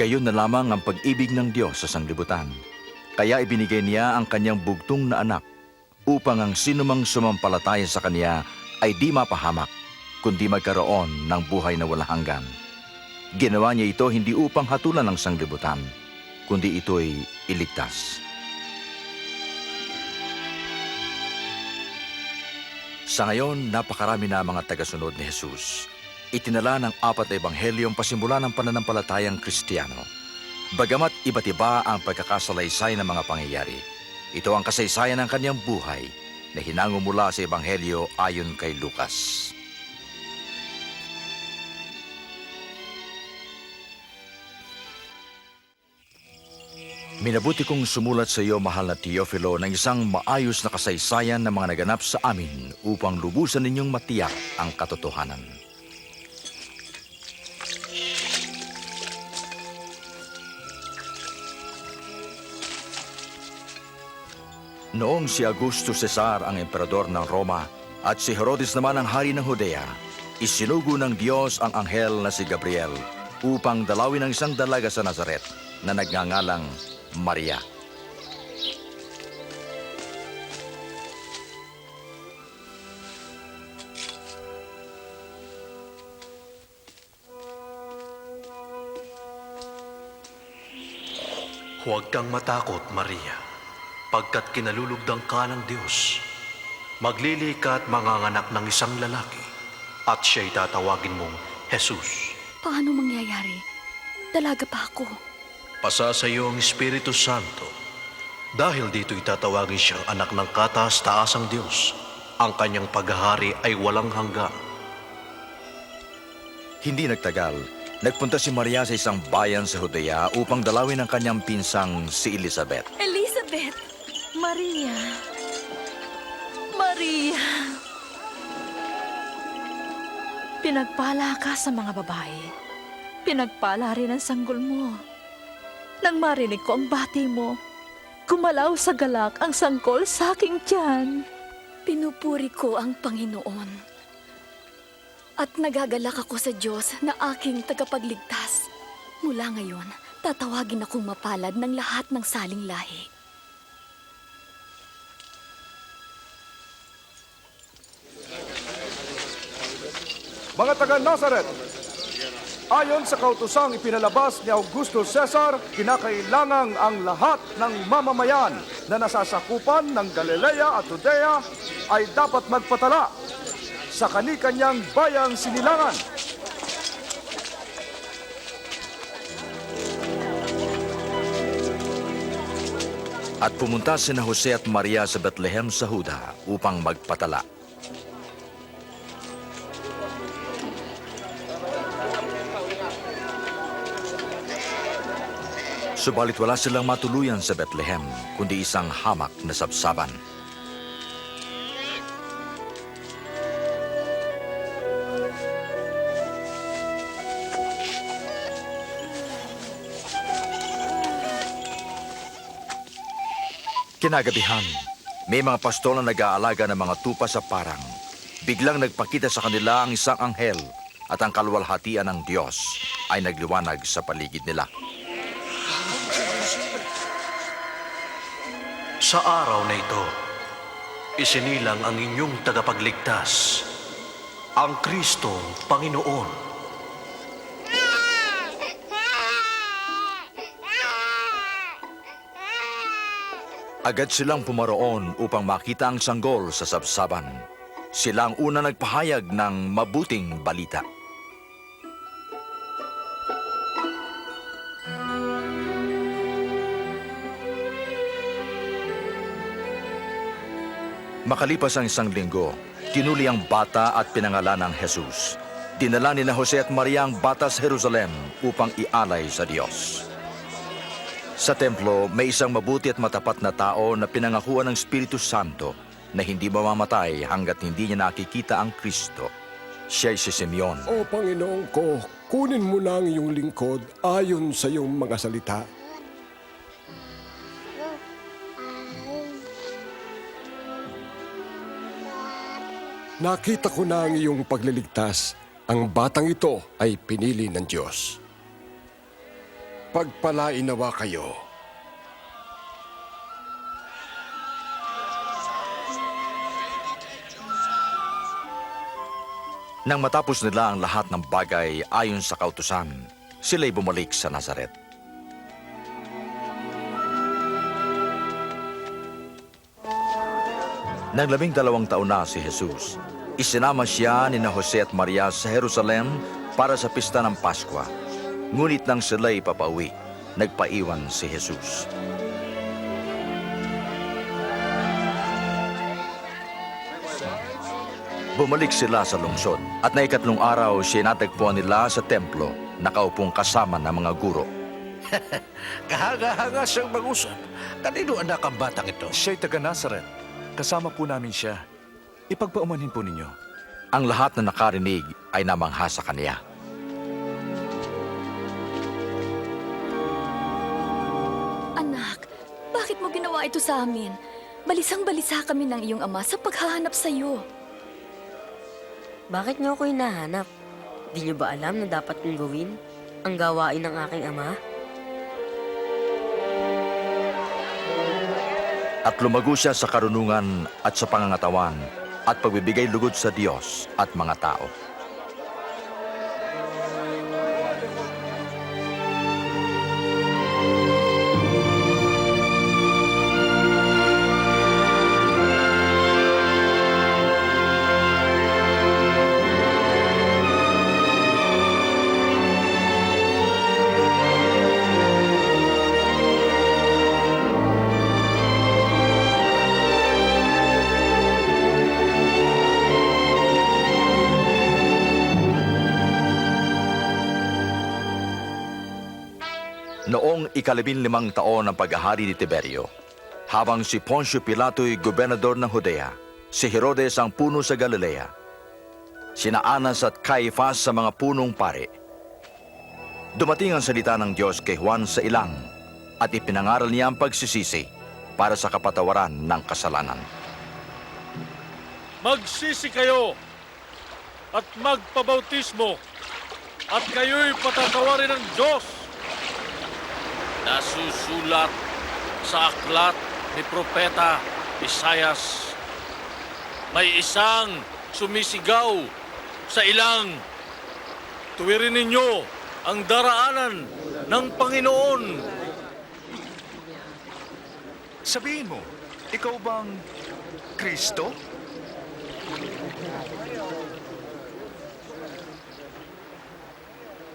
Gayon na lamang ang pag-ibig ng Diyos sa sanglibutan. Kaya ibinigay niya ang kanyang bugtong na anak upang ang sinumang sumampalataya sa kanya ay di mapahamak, kundi magkaroon ng buhay na walang hanggan. Ginawa niya ito hindi upang hatulan ng sanglibutan, kundi ito'y iligtas. Sa ngayon, napakarami na mga tagasunod ni Jesus. Itinala ng 4 na ebanghelyong pasimula ng pananampalatayang Kristiyano. Bagamat iba't iba ang pagkakasalaysay ng mga pangyayari, ito ang kasaysayan ng kanyang buhay na hinango mula sa ebanghelyo ayon kay Lucas. Minabuti kong sumulat sa iyo, mahal na Teofilo, ng isang maayos na kasaysayan ng mga naganap sa amin upang lubusan ninyong matiyak ang katotohanan. Noong si Augusto Cesar ang emperador ng Roma at si Herodes naman ang hari ng Judea, isinugo ng Diyos ang anghel na si Gabriel upang dalawin ang isang dalaga sa Nazaret na nagngangalang Maria. Huwag kang matakot, Maria, pagkat kinalulugdang ka ng Diyos. Maglili ka at manganganak ng isang lalaki, at siya'y tatawagin mong Jesus. Paano mangyayari? Dalaga pa ako. Pasa sa iyo ang Espiritu Santo. Dahil dito itatawagin siyang anak ng kataas-taasang Diyos. Ang kanyang paghahari ay walang hanggan. Hindi nagtagal, nagpunta si Maria sa isang bayan sa Judea upang dalawin ang kanyang pinsang si Elizabeth. Elizabeth! Maria! Maria! Pinagpala ka sa mga babae. Pinagpala rin ang sanggol mo. Nang marinig ko ang bati mo, gumalaw sa galak ang sanggol sa aking tiyan. Pinupuri ko ang Panginoon. At nagagalak ako sa Diyos na aking tagapagligtas. Mula ngayon, tatawagin akong mapalad ng lahat ng saling lahi. Mga taga-Nazaret, ayon sa kautosang ipinalabas ni Augusto Cesar, kinakailangang ang lahat ng mamamayan na nasasakupan ng Galilea at Judea ay dapat magpatala sa kani-kanyang bayang sinilangan. At pumunta sina Jose at Maria sa Bethlehem sa Huda upang magpatala. Subalit wala silang matuluyan sa Bethlehem, kundi isang hamak na sabsaban. Kinagabihan, may mga pastol na nag-aalaga ng mga tupa sa parang. Biglang nagpakita sa kanila ang isang anghel at ang kaluwalhatian ng Diyos ay nagliwanag sa paligid nila. Sa araw na ito, isinilang ang inyong tagapagligtas, ang Kristong Panginoon. Agad silang pumaroon upang makita ang sanggol sa sabsaban. Sila ang una nagpahayag ng mabuting balita. Makalipas ang isang linggo, tinuli ang bata at pinangalan ng Jesus. Dinala ni Jose at Maria ang bata sa Jerusalem upang ialay sa Diyos. Sa templo, may isang mabuti at matapat na tao na pinangakuan ng Espiritu Santo na hindi mamamatay hanggat hindi niya nakikita ang Kristo. Siya'y si Simeon. O Panginoon ko, kunin mo na ang iyong lingkod ayon sa iyong mga salita. Nakita ko na ang iyong pagliligtas. Ang batang ito ay pinili ng Diyos. pagpalain nawa kayo. Nang matapos nila ang lahat ng bagay ayon sa kautusan, sila'y bumalik sa Nazaret. Nang 12 taon na si Jesus, isinama siya ni na Jose at Maria sa Jerusalem para sa pista ng Paskwa. Ngunit nang sila'y papauwi, nagpaiwan si Jesus. Bumalik sila sa lungsod at na ikatlong araw siya natagpuan nila sa templo, nakaupong kasama ng mga guro. Kahanga-hanga siyang mag-usap. Kanino anak ang batang ito? Siya'y taga Nazaret. Kasama po namin siya. Ipagpaumanhin po ninyo. Ang lahat na nakarinig ay namangha sa kaniya. Anak, bakit mo ginawa ito sa amin? Balisang-balisa kami ng iyong ama sa paghahanap sa iyo. Bakit niyo ako hinahanap? Di niyo ba alam na dapat kong gawin ang gawain ng aking ama? At lumago siya sa karunungan at sa pangangatawan at pagbibigay lugod sa Diyos at mga tao. Noong 15 taon ng paghahari ni Tiberio, habang si Poncio Pilato'y gobernador ng Judea, si Herodes ang puno sa Galilea, sina Anas at Caifás sa mga punong pari. Dumating ang salita ng Diyos kay Juan sa ilang at ipinangaral niya ang pagsisisi para sa kapatawaran ng kasalanan. Magsisi kayo at magpabautismo at kayo'y patatawarin ng Diyos. Nasusulat sa aklat ni Propeta Isayas, may isang sumisigaw sa ilang, tuwirin ninyo ang daraanan ng Panginoon. Sabihin mo, ikaw bang Kristo?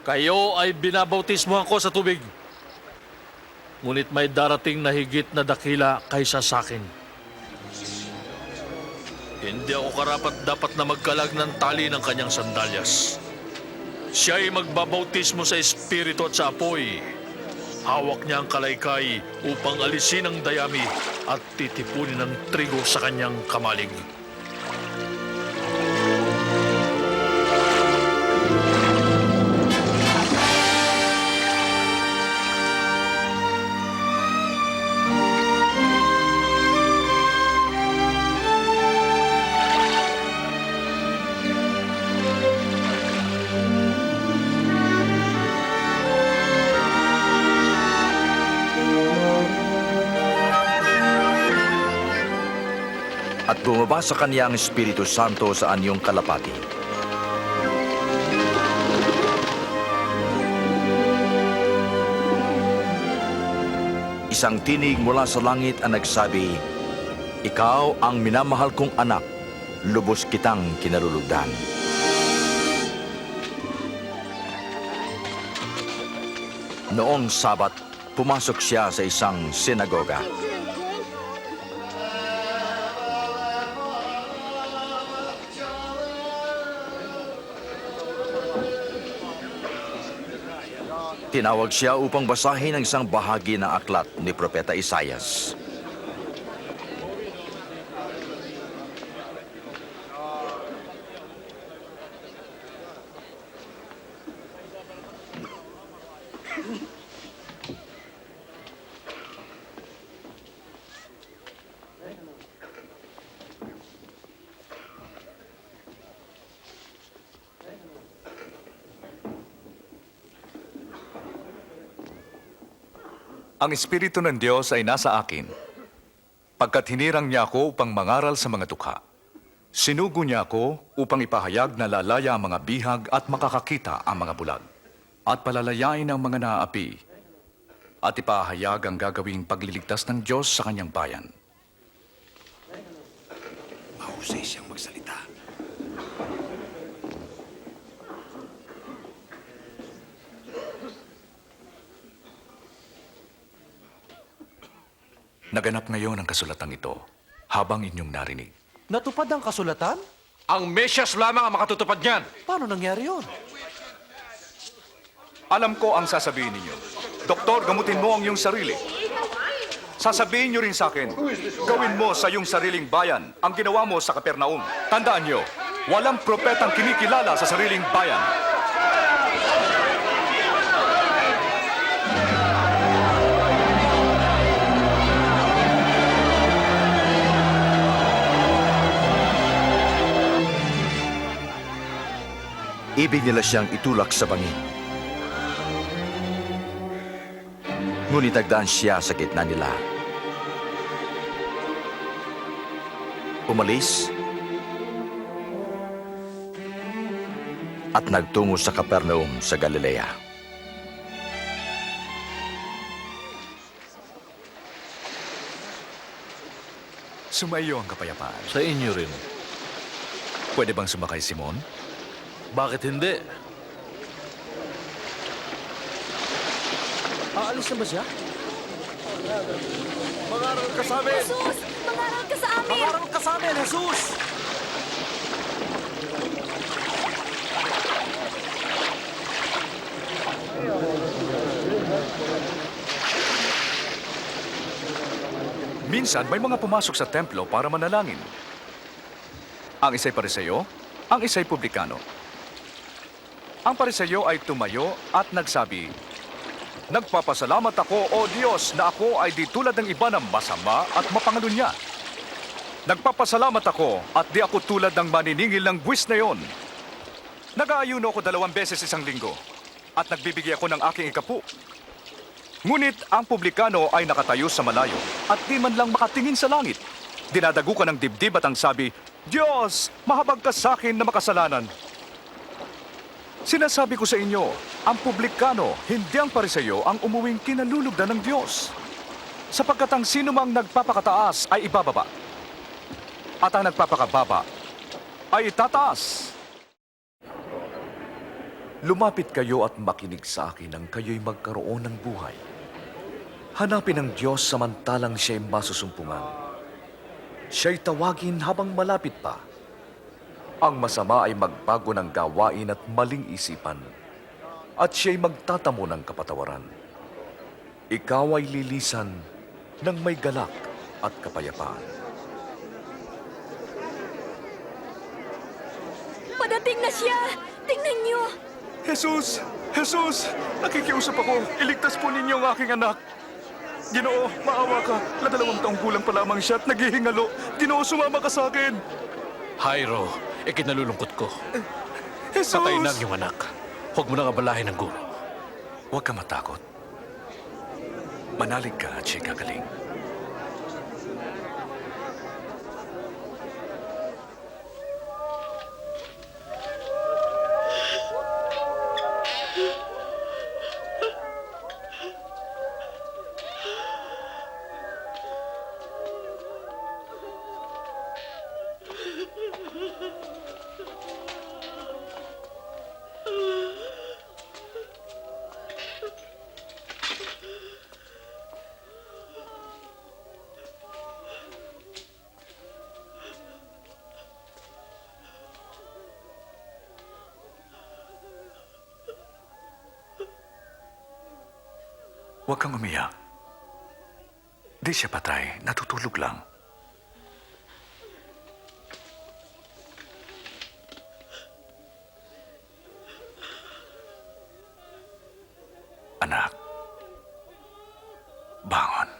Kayo ay binabautismohan ko sa tubig. Ngunit may darating na higit na dakila kaysa sa akin. Hindi ako karapat-dapat na magkalag ng tali ng kanyang sandalyas. Siya ay magbabautismo sa Espiritu at sa apoy. Hawak niya ang kalaykay upang alisin ang dayami at titipunin ang trigo sa kanyang kamalig. At bumaba sa kanya ang Espiritu Santo sa anyong kalapati. Isang tinig mula sa langit ang nagsabi, "Ikaw ang minamahal kong anak, lubos kitang kinalulugdan." Noong Sabat, pumasok siya sa isang sinagoga. Tinawag siya upang basahin ang isang bahagi ng aklat ni Propeta Isayas. Ang Espiritu ng Diyos ay nasa akin, pagkat hinirang niya ako upang mangaral sa mga dukha. Sinugo niya ako upang ipahayag na lalaya ang mga bihag at makakakita ang mga bulag, at palalayain ang mga naaapi, at ipahayag ang gagawing pagliligtas ng Diyos sa kanyang bayan. Mahusay siyang magsalita. Naganap ngayon ang kasulatang ito habang inyong narinig. Natupad ang kasulatan? Ang Mesyas lamang ang makatutupad niyan. Paano nangyari yun? Alam ko ang sasabihin ninyo. Doktor, gamutin mo ang iyong sarili. Sasabihin niyo rin sa akin, gawin mo sa iyong sariling bayan ang ginawa mo sa Kapernaum. Tandaan niyo, walang propetang kinikilala sa sariling bayan. Ibig nila siyang itulak sa bangin. Ngunit nagdaan siya sa gitna nila. Umalis at nagtungo sa Capernaum sa Galilea. Sumaiyo ang kapayapaan. Sa inyo rin. Pwede bang sumakay, Simon? Bakit hindi? Aalis na ba siya? Mangaral ka sa amin! Jesus! Mangaral ka sa amin! Pangarap ka sa amin, Jesus! Minsan, may mga pumasok sa templo para manalangin. Ang isa'y pariseyo, ang isa'y publikano. Ang pariseyo ay tumayo at nagsabi, "Nagpapasalamat ako, O Diyos, na ako ay di tulad ng iba na masama at mapangalunya. Nagpapasalamat ako at di ako tulad ng maniningil ng buwis na yon. Nag-aayuno ako 2 beses isang linggo at nagbibigay ako ng aking ikapu. Ngunit ang publikano ay nakatayo sa malayo at di man lang makatingin sa langit. Dinadagukan ng dibdib at ang sabi, Diyos, mahabag ka sa akin na makasalanan. Sinasabi ko sa inyo, ang publikano, hindi ang pariseyo, ang umuwing kinalulugdan ng Diyos. Sapagkat ang sino mang nagpapakataas ay ibababa. At ang nagpapakababa ay itataas. Lumapit kayo at makinig sa akin nang kayo'y magkaroon ng buhay. Hanapin ang Diyos samantalang siya'y masusumpungan. Siya'y tawagin habang malapit pa. Ang masama ay magbago ng gawain at maling isipan, at siya'y magtatamo ng kapatawaran. Ikaw ay lilisan ng may galak at kapayapaan. Padating na siya! Tingnan niyo! Jesus! Jesus! Nakikiusap ako. Iligtas po ninyo ang aking anak. Ginoo, maawa ka. 2 taong gulang pa lamang siya at naghihingalo. Ginoo, sumama ka sa akin. Jairo, ikinalulungkot ko. Jesus! Patay na ang iyong anak. Huwag mo nang abalahin ang guro. Huwag ka matakot. Manalig ka at siya'y gagaling. Huwag kang umiyak. Di siya patay, natutulog lang. Anak, bangon.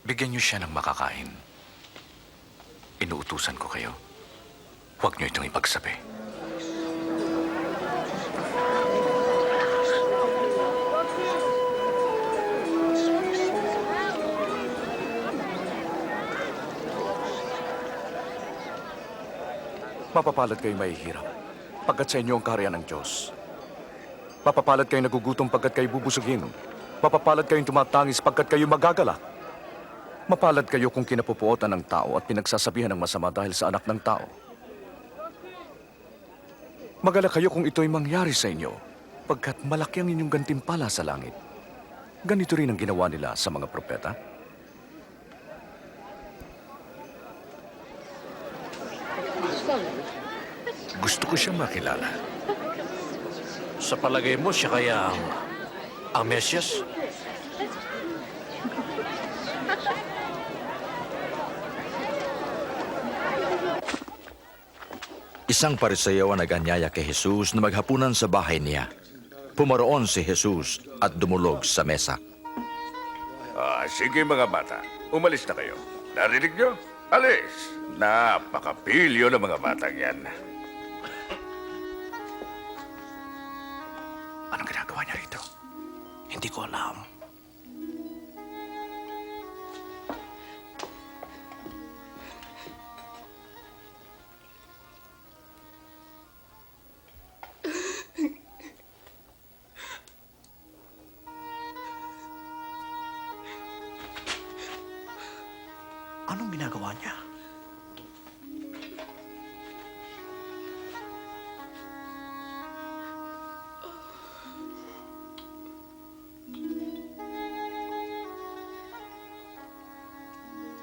Bigyan niyo siya ng makakain. Inuutusan ko kayo. Huwag niyo itong ipagsabi. Mapapalad kayo mahihirap, pagkat sa inyo ang kaharian ng Diyos. Mapapalad kayo nagugutom pagkat kayo bubusugin. Mapapalad kayong tumatangis pagkat kayo magagalak. Mapalad kayo kung kinapupuotan ng tao at pinagsasabihan ng masama dahil sa anak ng tao. Magalak kayo kung ito'y mangyari sa inyo, pagkat malaki ang inyong gantimpala sa langit. Ganito rin ang ginawa nila sa mga propeta. Gusto ko siyang makilala. Sa palagay mo, siya kaya ang Mesyas? Isang Pariseo ang naganyaya kay Jesus na maghapunan sa bahay niya. Pumaroon si Jesus at dumulog sa mesa. Sige mga bata, umalis na kayo. Narinig nyo? Alis! Napakapilyo ng mga batang yan. Anong ginagawa niya rito? Hindi ko alam. Anong ginagawa niya?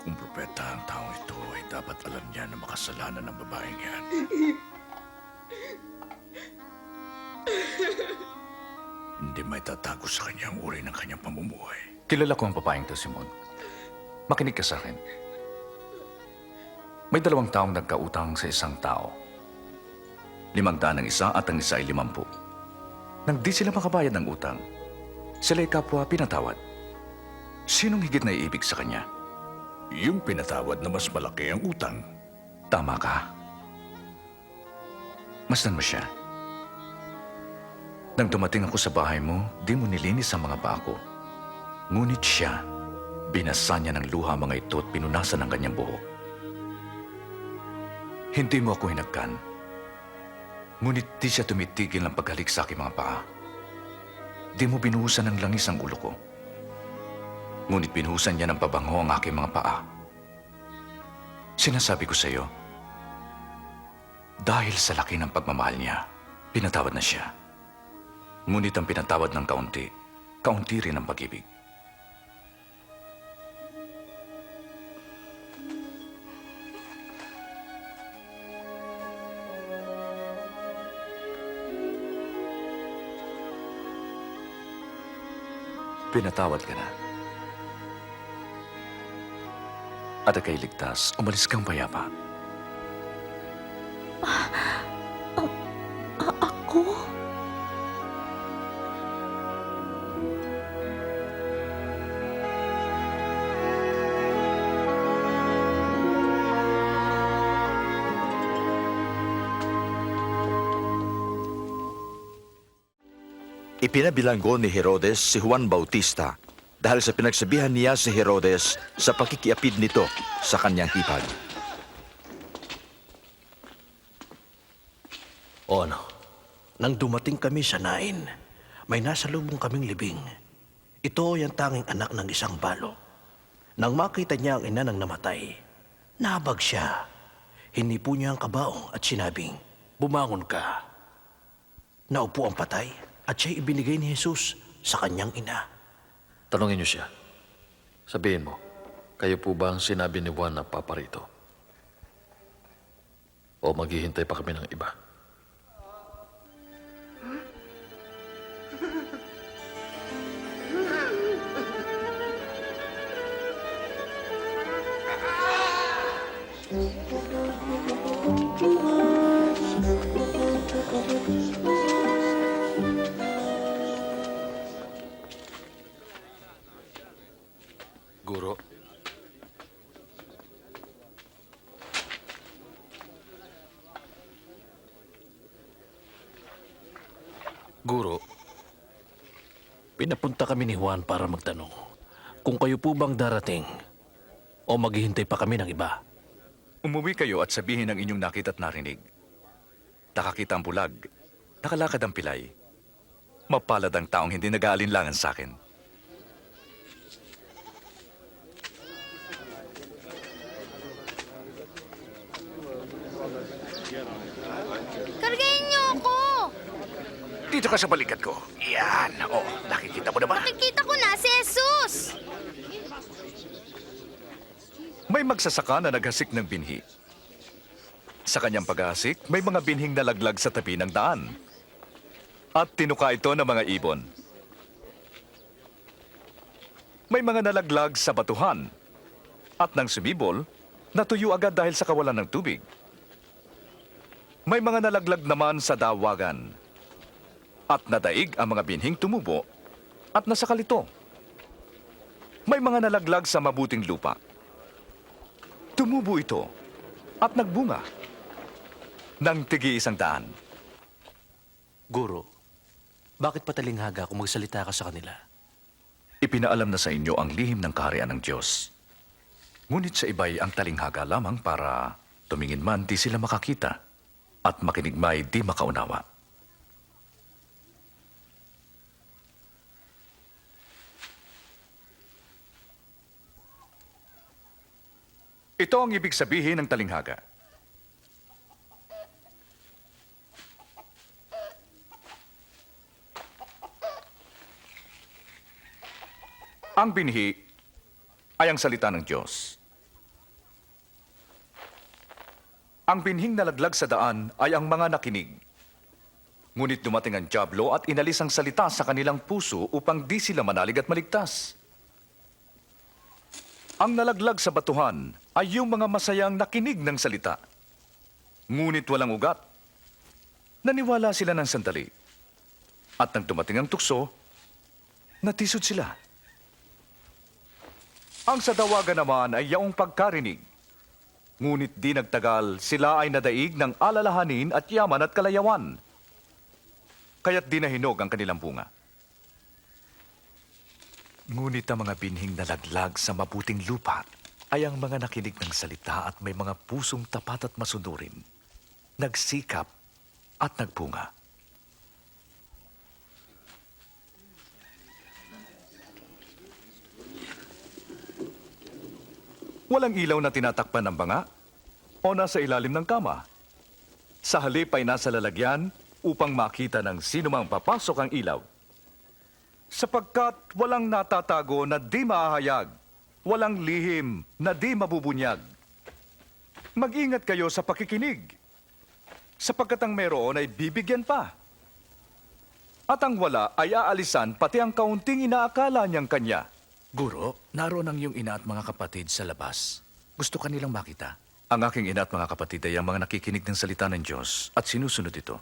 Kung propeta ang taong ito, ay dapat alam niya na makasalanan ng babaeng yan. Hindi may tatago sa kanya ang uri ng kanyang pamumuhay. Kilala ko ang babaeng to, Simon. Makinig ka sa akin. May 2 taong nagkautang sa isang tao. 500 ang isa at ang isa ay 50. Nang di sila makabayad ng utang, sila'y kapwa pinatawad. Sinong higit na iibig sa kanya? Yung pinatawad na mas malaki ang utang. Tama ka. Masdan mo siya. Nang dumating ako sa bahay mo, di mo nilinis ang mga paa ko. Ngunit siya, binasa niya ng luha mga ito at pinunasan ang kanyang buhok. Hindi mo ako hinagkan. Ngunit di siya tumitigil ng paghalik sa aking mga paa. Di mo binuhusan ng langis ang ulo ko. Ngunit binuhusan niya ng pabango ang aking mga paa. Sinasabi ko sa iyo, dahil sa laki ng pagmamahal niya, pinatawad na siya. Ngunit ang pinatawad ng kaunti, kaunti rin ang pag-ibig. Pinatawad ka na. At ika'y ligtas, umalis kang payapa. Ako? Ipinabilanggo ni Herodes si Juan Bautista dahil sa pinagsabihan niya si Herodes sa pakikiapid nito sa kanyang hipag. O ano, nang dumating kami sa Nain, may nasalubong kaming libing. Ito ay ang tanging anak ng isang balo. Nang makita niya ang ina ng namatay, nabag siya. Hinipo niya ang kabaong at sinabing, "Bumangon ka." Naupo ang patay at siya'y ibinigay ni Jesus sa kanyang ina. Tanungin niyo siya. Sabihin mo, kayo po ba ang sinabi ni Juan na paparito? O maghihintay pa kami ng iba? Guro, Guro, pinapunta kami ni Juan para magtanong kung kayo po bang darating o maghihintay pa kami ng iba. Umuwi kayo at sabihin ang inyong nakita at narinig. Nakakita ang bulag, nakalakad ang pilay. Mapalad ang taong hindi nag-aalinlangan sa akin. Kargahin niyo ako! Dito ka sa balikat ko. Yan. Oh, nakikita mo na ba? Nakikita ko na si Jesus! May magsasaka na naghasik ng binhi. Sa kanyang paghahasik, may mga binhing nalaglag sa tabi ng daan. At tinuka ito ng mga ibon. May mga nalaglag sa batuhan. At nang sumibol, natuyo agad dahil sa kawalan ng tubig. May mga nalaglag naman sa dawagan. At nadaig ang mga binhing tumubo at nasakalito. May mga nalaglag sa mabuting lupa. Tumubo ito at nagbunga ng tigi-100. Guro, bakit patalinghaga kung magsalita ka sa kanila? Ipinaalam na sa inyo ang lihim ng kaharian ng Diyos. Ngunit sa iba'y ang talinghaga lamang para tumingin man di sila makakita at makinig may di makaunawa. Ito ang ibig sabihin ng talinghaga. Ang binhi ay ang salita ng Diyos. Ang binhing nalaglag sa daan ay ang mga nakinig. Ngunit dumating ang dyablo at inalis ang salita sa kanilang puso upang di sila manalig at maligtas. Ang nalaglag sa batuhan ay yung mga masayang nakinig ng salita. Ngunit walang ugat. Naniwala sila ng sandali. At nang dumating ang tukso, natisod sila. Ang sa dawagan naman ay yaong pagkarinig. Ngunit di nagtagal, sila ay nadaig ng alalahanin at yaman at kalayawan. Kaya't di nahinog ang kanilang bunga. Ngunit ang mga binhing nalaglag sa mabuting lupa ay ang mga nakinig ng salita at may mga pusong tapat at masunurin, nagsikap at nagbunga. Walang ilaw na tinatakpan ng banga o nasa ilalim ng kama. Sa halip ay nasa lalagyan upang makita ng sino mang papasok ang ilaw. Sapagkat walang natatago na di mahahayag, walang lihim na di mabubunyag. Mag-ingat kayo sa pakikinig, sapagkat ang meron ay bibigyan pa. At ang wala ay aalisan pati ang kaunting inaakala niyang kanya. Guro, naroon ang iyong ina at mga kapatid sa labas. Gusto ka nilang makita. Ang aking ina at mga kapatid ay ang mga nakikinig ng salita ng Diyos at sinusunod ito.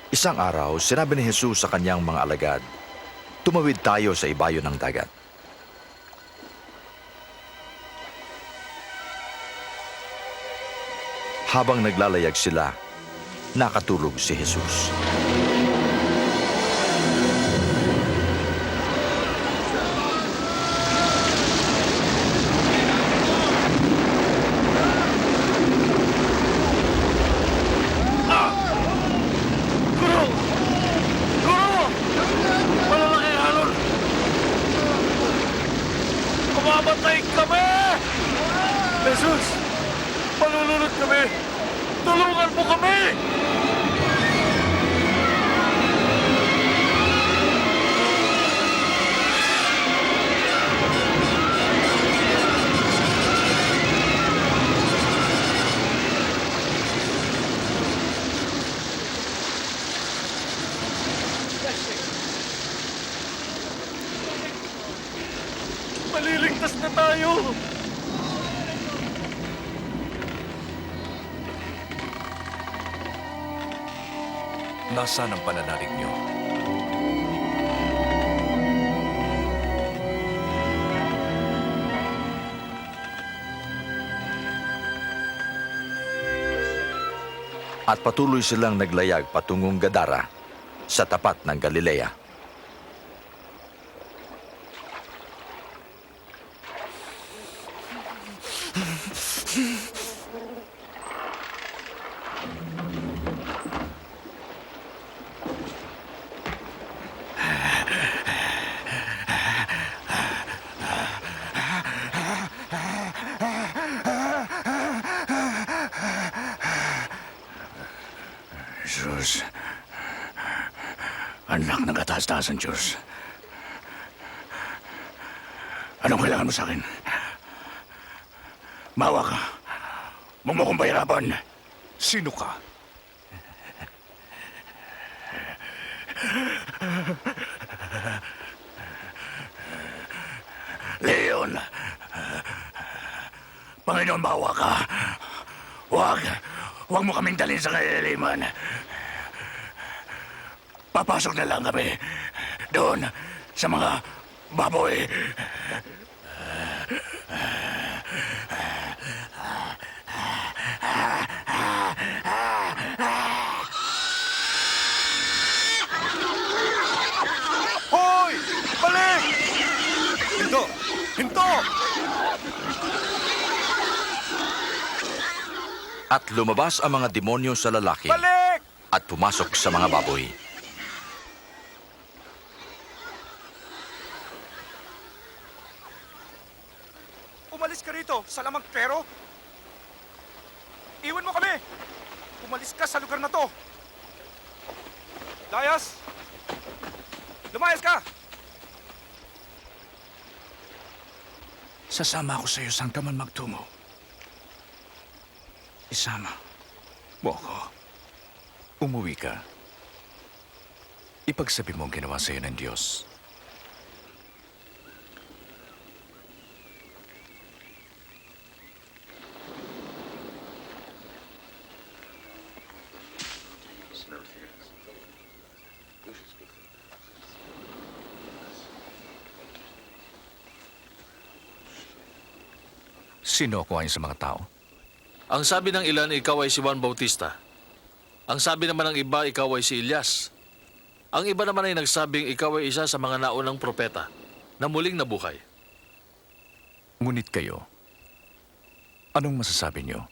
Isang araw, sinabi ni Jesus sa kanyang mga alagad, "Tumawid tayo sa ibayo ng dagat." Habang naglalayag sila, nakatulog si Jesus. Mamamatay kami! Jesus! Malulunod kami! Tulungan mo kami! Maliligtas na tayo! Nasaan ang pananalig niyo? at patuloy silang naglayag patungong Gadara sa tapat ng Galilea. Jesus, anak ng kataas-taasan Diyos. Anong kailangan mo sa akin? Mawa ka. Huwag mo kong pahirapan. Sino ka? Leon, Panginoon, bawa ka. Huwag mo kaming dalhin sa kailaliman. Papasok na lang kami doon sa mga baboy. Hoy! Balik! Hinto! Hinto! At lumabas ang mga demonyo sa lalaki Balik! at pumasok sa mga baboy. Umalis ka rito sa lamang pero. Iwan mo kami! Umalis ka sa lugar na to! Layas! Lumayas ka! Sasama ako sa iyo saan ka man magtungo. Isama mo ako. Umuwi ka. Ipagsabi mo ang ginawa sa iyo ng Diyos. Sino ako ayon sa mga tao? Ang sabi ng ilan, ikaw ay si Juan Bautista. Ang sabi naman ng iba, ikaw ay si Elias. Ang iba naman ay nagsabing ikaw ay isa sa mga naunang propeta na muling nabuhay. Ngunit kayo, anong masasabi niyo?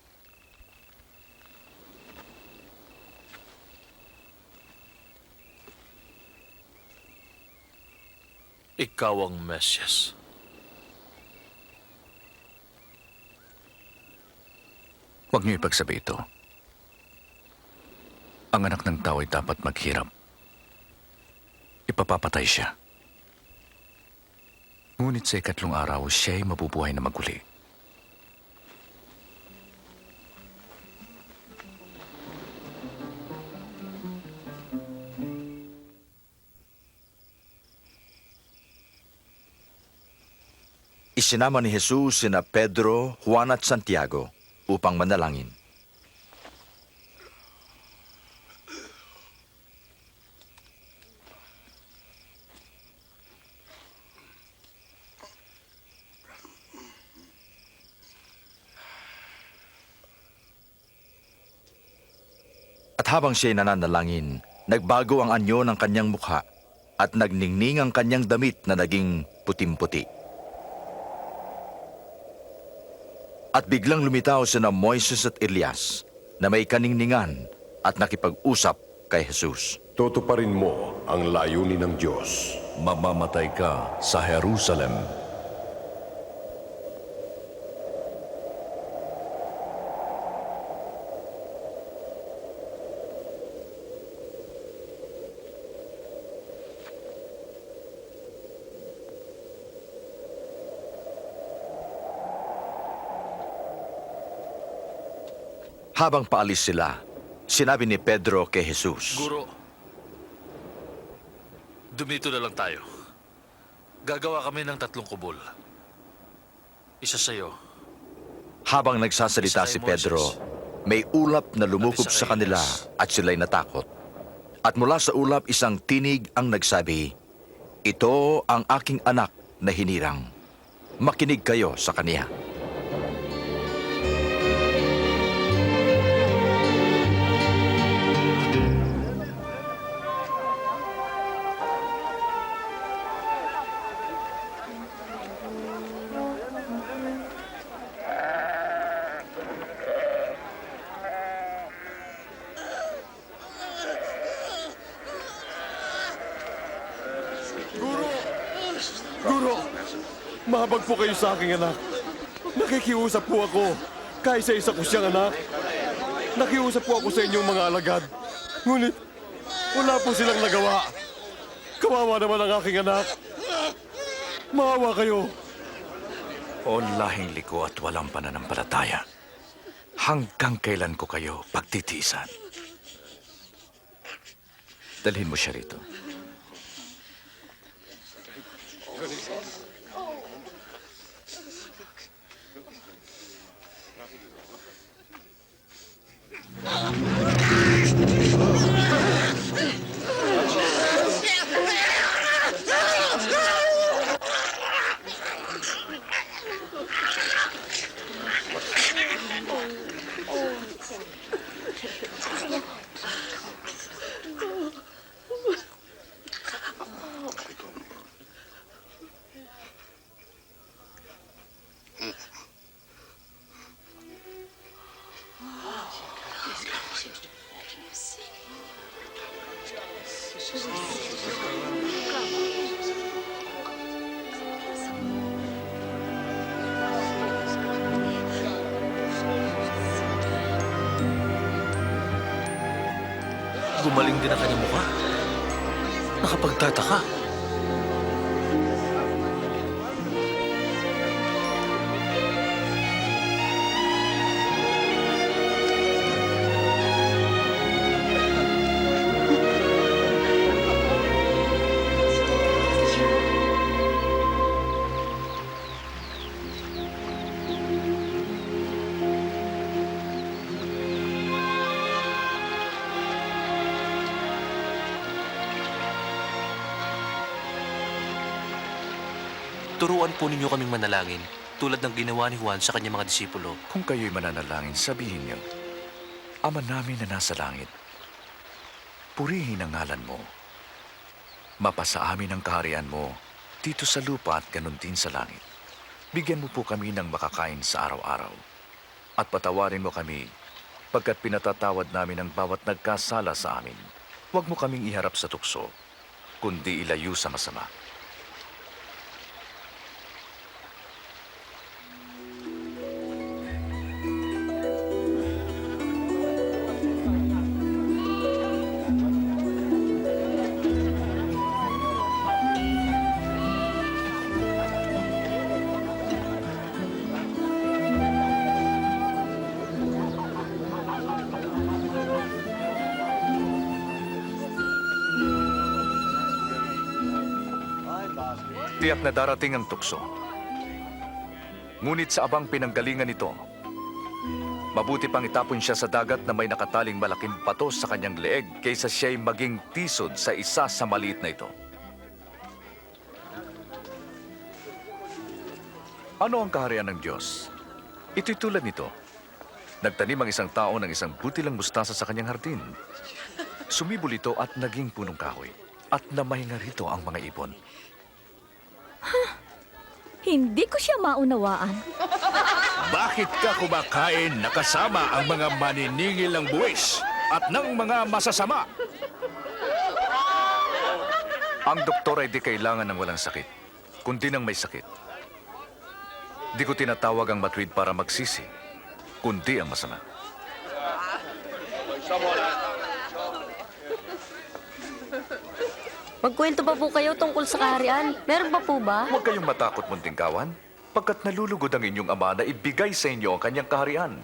Ikaw ang Mesyas. Huwag niyo ipagsabi ito. Ang anak ng tao ay dapat maghirap. Ipapapatay siya. Ngunit sa ikatlong araw, siya ay mabubuhay na maguli. Isinama ni Jesus sina Pedro, Juan at Santiago upang manalangin. At habang siya'y nananalangin, nagbago ang anyo ng kanyang mukha at nagningning ang kanyang damit na naging putim-puti. At biglang lumitaw sina Moises at Elias na may kaningningan at nakipag-usap kay Jesus. Tutuparin mo ang layunin ng Diyos. Mamamatay ka sa Jerusalem. Habang paalis sila, sinabi ni Pedro kay Jesus, Guro, dumito na lang tayo. Gagawa kami ng 3 kubol. Isa sa'yo. habang nagsasalita si Pedro, may ulap na lumukob sa kanila at sila'y natakot. At mula sa ulap isang tinig ang nagsabi, "Ito ang aking anak na hinirang. Makinig kayo sa kaniya." Guro, mahabag po kayo sa aking anak. Nakikiusap po ako. Kaisa-isa ko siyang anak. Nakiusap po ako sa inyong mga alagad. Ngunit, wala po silang nagawa. Kawawa naman ang aking anak. Maawa kayo. O lahing liko at walang pananampalataya. Hanggang kailan ko kayo pagtitiisan? Dalhin mo siya rito. Gumaling din ang kanyang mukha. Nakapagtataka. Turuan po ninyo kaming manalangin, tulad ng ginawa ni Juan sa kanyang mga disipulo. Kung kayo'y mananalangin, sabihin niyo, Ama namin na nasa langit, purihin ang ngalan mo. Mapasa amin ang kaharian mo dito sa lupa at ganun din sa langit. Bigyan mo po kami ng makakain sa araw-araw. At patawarin mo kami pagkat pinatatawad namin ang bawat nagkasala sa amin. Huwag mo kaming iharap sa tukso, kundi ilayo sa masama. Tiyak na darating ang tukso. Ngunit sa abang pinanggalingan nito, mabuti pang itapon siya sa dagat na may nakataling malaking bato sa kanyang leeg kaysa siya'y maging tisod sa isa sa maliit na ito. Ano ang kaharian ng Diyos? Ito'y tulad nito. Nagtanim ang isang tao ng isang butilang mustasa sa kanyang hardin. Sumibol ito at naging punong kahoy. At namahinga rito ang mga ibon. Hindi ko siya maunawaan. Bakit ka kumakain na kasama ang mga maniningil ng buwis at ng mga masasama? Ang doktor ay di kailangan ng walang sakit, kundi ng may sakit. Di ko tinatawag ang matuwid para magsisi, kundi ang masama. Magkwento pa po kayo tungkol sa kaharian. Meron pa po ba? Huwag kayong matakot, munting kawan, pagkat nalulugod ang inyong ama na ibigay sa inyo ang kanyang kaharian.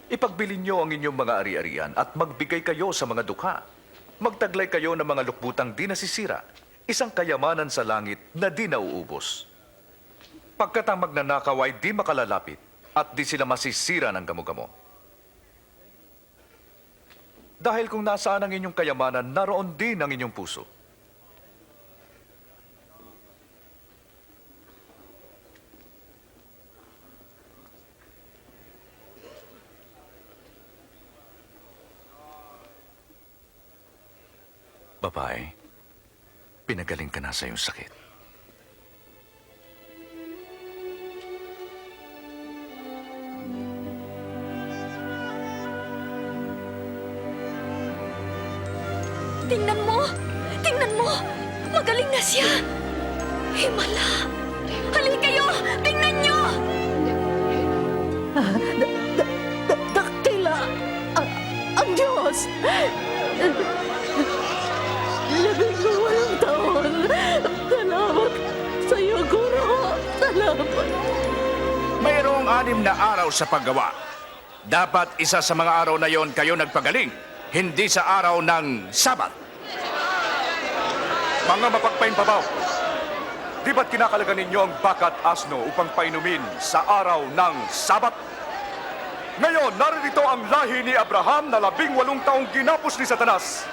Ipagbili niyo ang inyong mga ari-arian at magbigay kayo sa mga dukha. Magtaglay kayo ng mga lukbutang di nasisira, isang kayamanan sa langit na di nauubos. Pagkat ang magnanakaw ay di makalalapit at di sila masisira ng gamo-gamo. Dahil kung nasaan ang inyong kayamanan, naroon din ang inyong puso. Babae, pinagaling ka na sa iyong sakit. Tingnan mo! Tingnan mo! Magaling na siya! Himala! Halika kayo! Tingnan nyo! Dakila ang Diyos! 18 taon! Salamat sa iyo, Guro! Salamat! Mayroong 6 na araw sa paggawa. Dapat isa sa mga araw na yon kayo nagpagaling, hindi sa araw ng Sabat. Mga mapagpain babaw, di ba't kinakalagan ninyo ang baka at asno upang painumin sa araw ng Sabat? Ngayon, naririto ang lahi ni Abraham na 18 taong ginapos ni Satanas.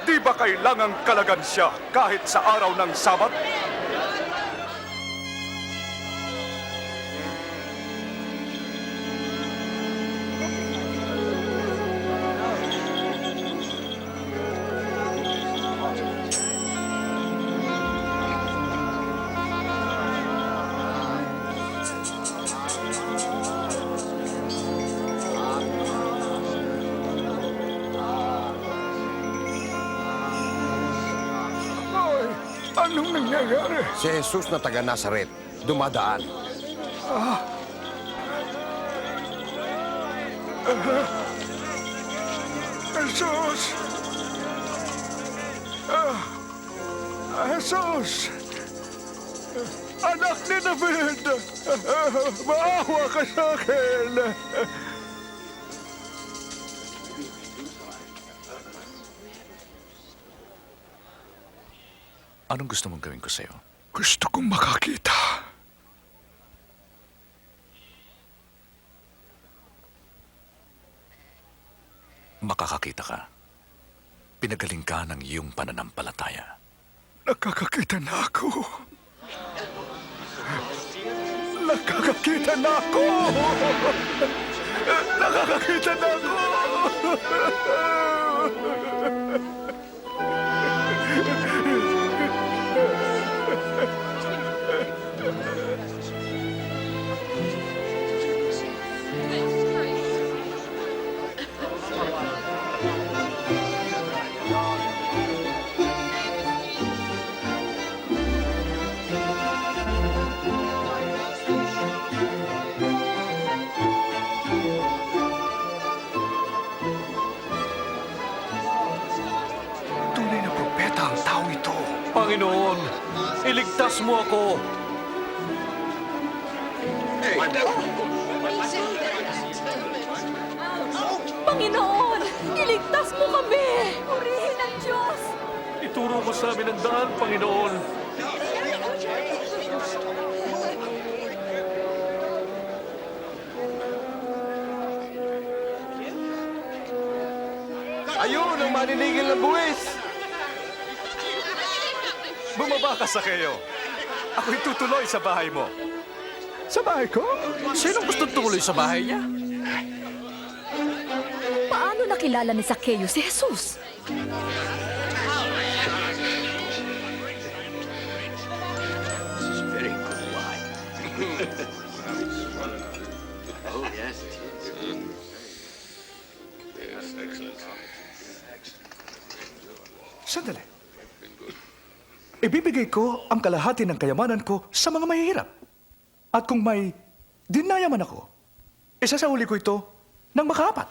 Di ba kailangang kalagan siya kahit sa araw ng Sabat? Anong nangyayari? Si Jesus na taga Nazaret, dumadaan. Jesus! Jesus! Anak ni David! Maawa ka sa akin! Anong gusto mong gawin ko sa'yo? Gusto kong makakita. Makakakita ka. Pinagaling ka ng iyong pananampalataya. Nakakakita na ako. Nakakakita na ako! Nakakakita na ako! Tunay na propeta ang taong ito. Panginoon, iligtas mo ako. Panginoon, iligtas mo kami! Purihin ang Diyos! Ituro mo sa amin ang daan, Panginoon. Ayun, ang maninigil na buwis! Bumaba ka sa kayo. Ako'y tutuloy sa bahay mo. Sa bahay ko? Sinong gusto tuloy sa bahay niya? Paano nakilala ni Zacchaeus si Jesus? Sandali. Ibibigay ko ang kalahati ng kayamanan ko sa mga mahihirap. At kung may dinayaman ako, isasauli ko ito ng makaapat.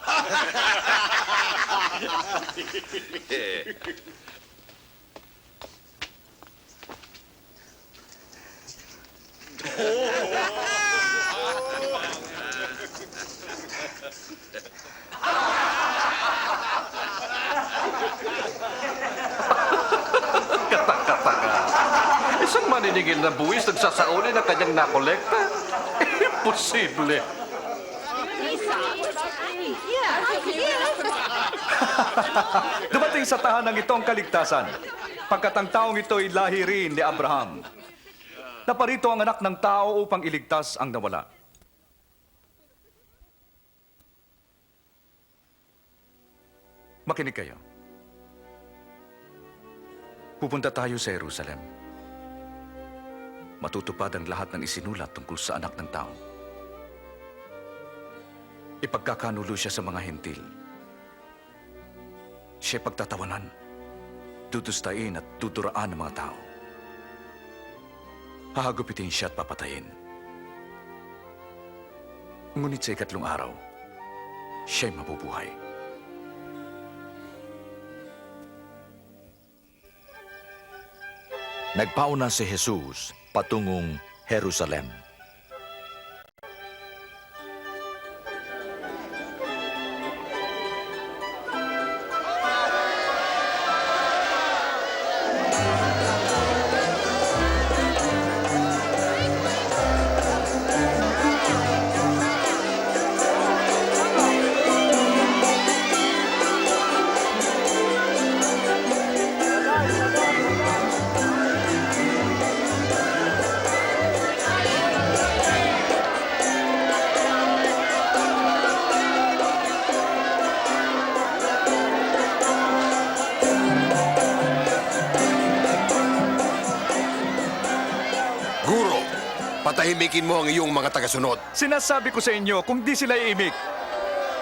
Isang maninigil na buwis nagsasauli ng kanyang nakolekta? Imposible. Dumating sa tahanang ito ang kaligtasan, pagkat ang taong ito ay lahi rin ni Abraham. Naparito ang anak ng tao upang iligtas ang nawala. Makinig kayo. Pupunta tayo sa Jerusalem. Matutupad ang lahat ng isinulat tungkol sa anak ng tao. Ipagkakanulo siya sa mga hentil. Siya pagtatawanan, tutustain at tuturaan ng mga tao. Hahagupitin siya at papatayin. Ngunit sa ikatlong araw, siya'y mabubuhay. Nagpauna si Jesus patungong Jerusalem. Guro, patahimikin mo ang iyong mga tagasunod. Sinasabi ko sa inyo, kung di sila iimik,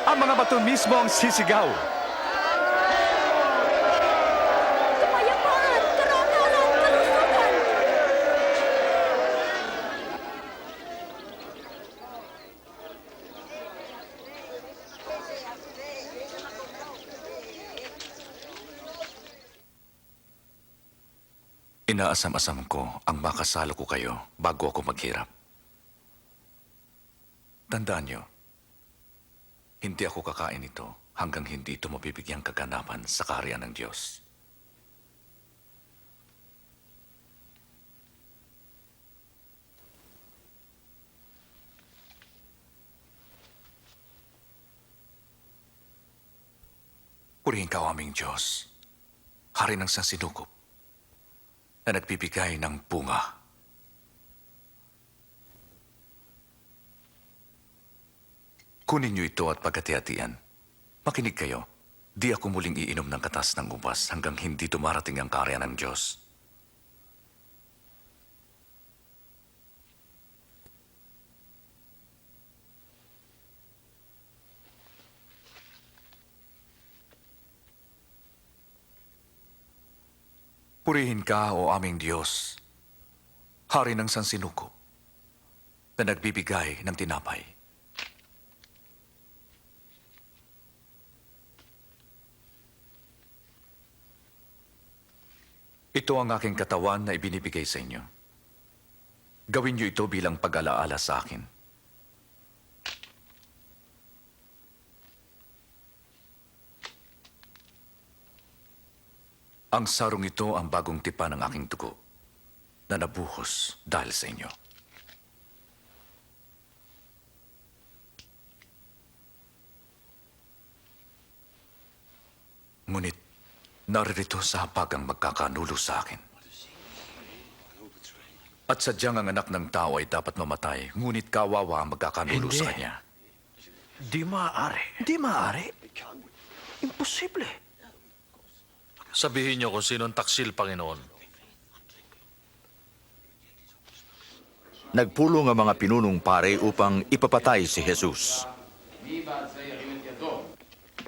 ang mga bato mismo ang sisigaw. Kapayapaan! Karangalan! Kalusugan! Inaasam-asam ko ang makasalo ko kayo bago ako maghirap. Tandaan niyo, hindi ako kakain ito hanggang hindi ito mabibigyang kaganapan sa kaharian ng Diyos. Purihin ka, o aming Diyos, Hari ng sansinukob, na nagbibigay ng bunga. Kunin niyo ito at pagkati-hatian. Makinig kayo. Di ako muling iinom ng katas ng ubas hanggang hindi dumarating ang kaharian ng Diyos. Purihin ka, o aming Diyos, Hari ng sansinukob, na nagbibigay ng tinapay. Ito ang aking katawan na ibinibigay sa inyo. Gawin niyo ito bilang pag-alaala sa akin. Ang sarong ito ang bagong tipan ng aking dugo na nabuhos dahil sa inyo. Ngunit naririto sa hapag ang magkakanulo sa akin. At sadyang ang anak ng tao ay dapat mamatay, ngunit kawawa ang magkakanulo Hindi. sa kanya. Di maaari. Di maaari. Imposible. Sabihin niyo kung sino ang taksil, Panginoon. Nagpulong ang mga pinunong pare upang ipapatay si Jesus.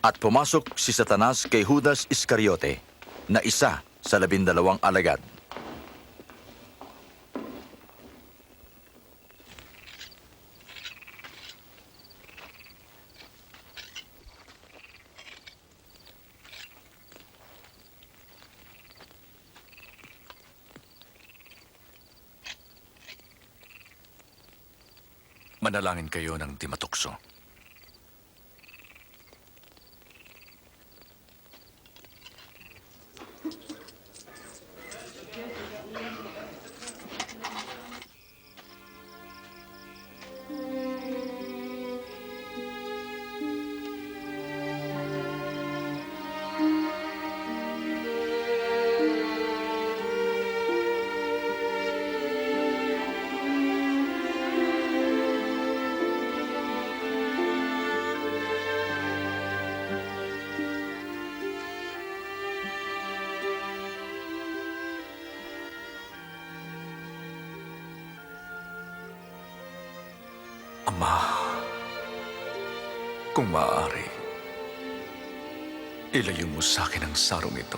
At pumasok si Satanas kay Judas Iscariote, na isa sa 12 alagad. Manalangin kayo ng di matukso. Ama, kung maaari, ilayo mo sa akin ang sarong ito.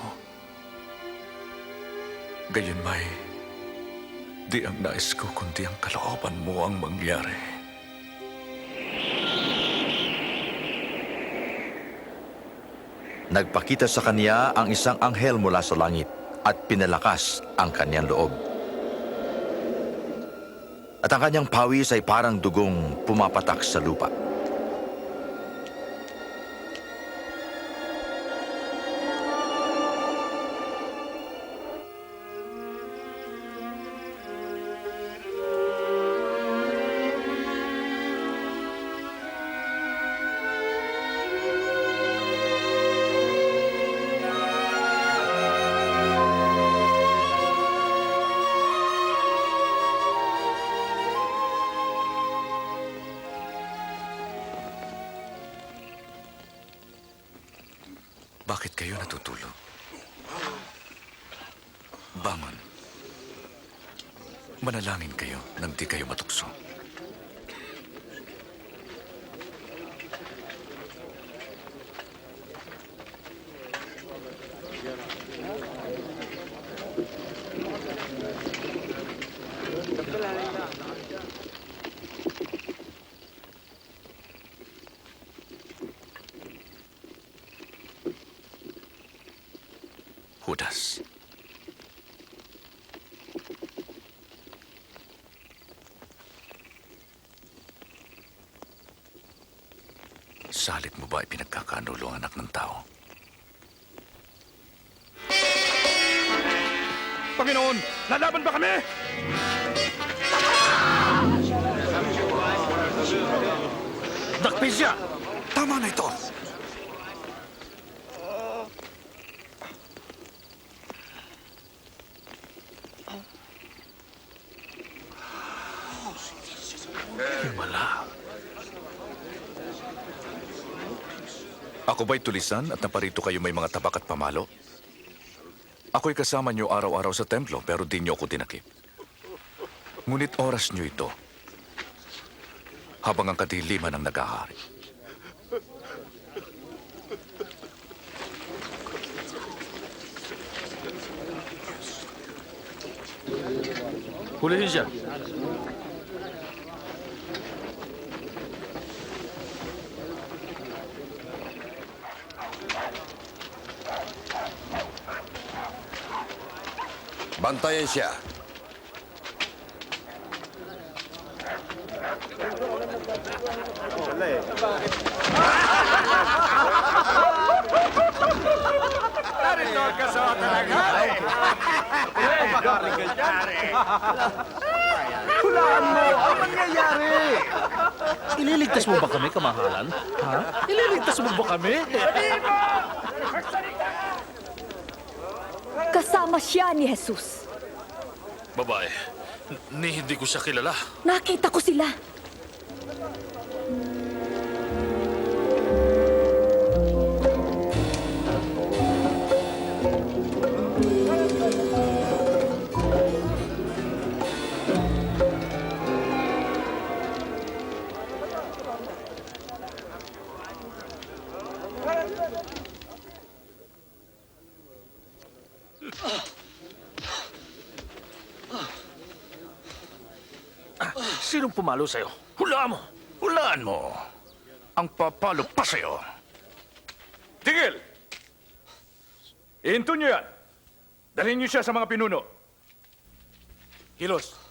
Gayon may Di ang nais ko, kundi ang kalooban mo ang mangyari. Nagpakita sa kanya ang isang anghel mula sa langit at pinalakas ang kanyang loob. At ang kanyang pawis ay parang dugong pumapatak sa lupa. Bakit kayo natutulog? Bangon. Manalangin kayo nang di kayo matukso. Judas. Salit mo ba ipinagkakanulo ang anak ng tao? Panginoon, lalaban ba kami? Dakpin siya! Tama na ito! Himala. Ako ba'y tulisan at naparito kayo may mga tabak at pamalo? Ako'y kasama niyo araw-araw sa templo pero di niyo ako dinakip. Ngunit oras niyo ito habang ang kadiliman ang nag-ahari. Hulihin siya. Bantayan siya. Narito ka sa talagari. Hulaan mo! Ang mangyayari! Ililigtas mo ba kami, kamahalan? Ha? Ililigtas mo ba kami? Kasama siya ni Jesus. Babae, hindi ko siya kilala. Nakita ko sila. Sinong pumalo sa'yo? Hulaan mo! Hulaan mo. Ang papalo pa sa'yo. Tigil! Ihinto niyo yan. Dalhin niyo siya sa mga pinuno. Kilos.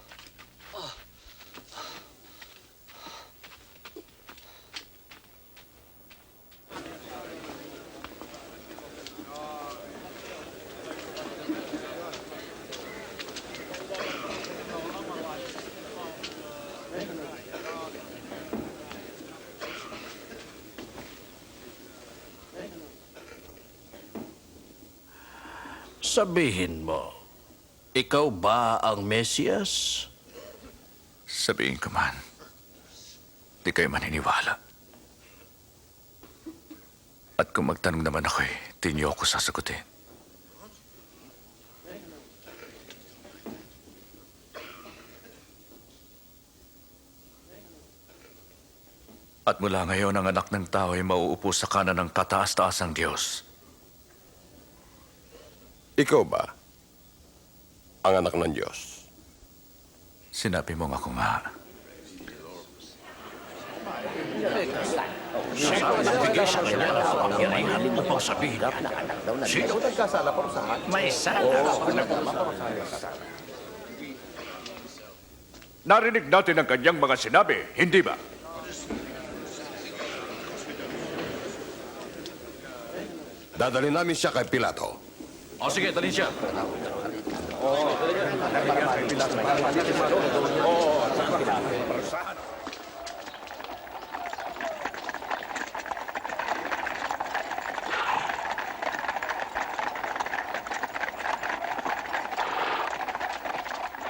Sabihin mo, ikaw ba ang Mesiyas? Sabihin ko man, di kayo maniniwala. At kung magtanong naman ako'y, di niyo ako sasagutin. At mula ngayon, ang anak ng tao ay mauupo sa kanan ng kataas-taasang Diyos. Ikaw ba ang anak ng Diyos? Sinabi mo nga ko nga. Nagbigay sa kanya ng kapangyarihan upang sabihin niya, sino may sala. Narinig natin ang kanyang mga sinabi, hindi ba? Dadalhin namin siya kay Pilato. O sige, dalhin siya.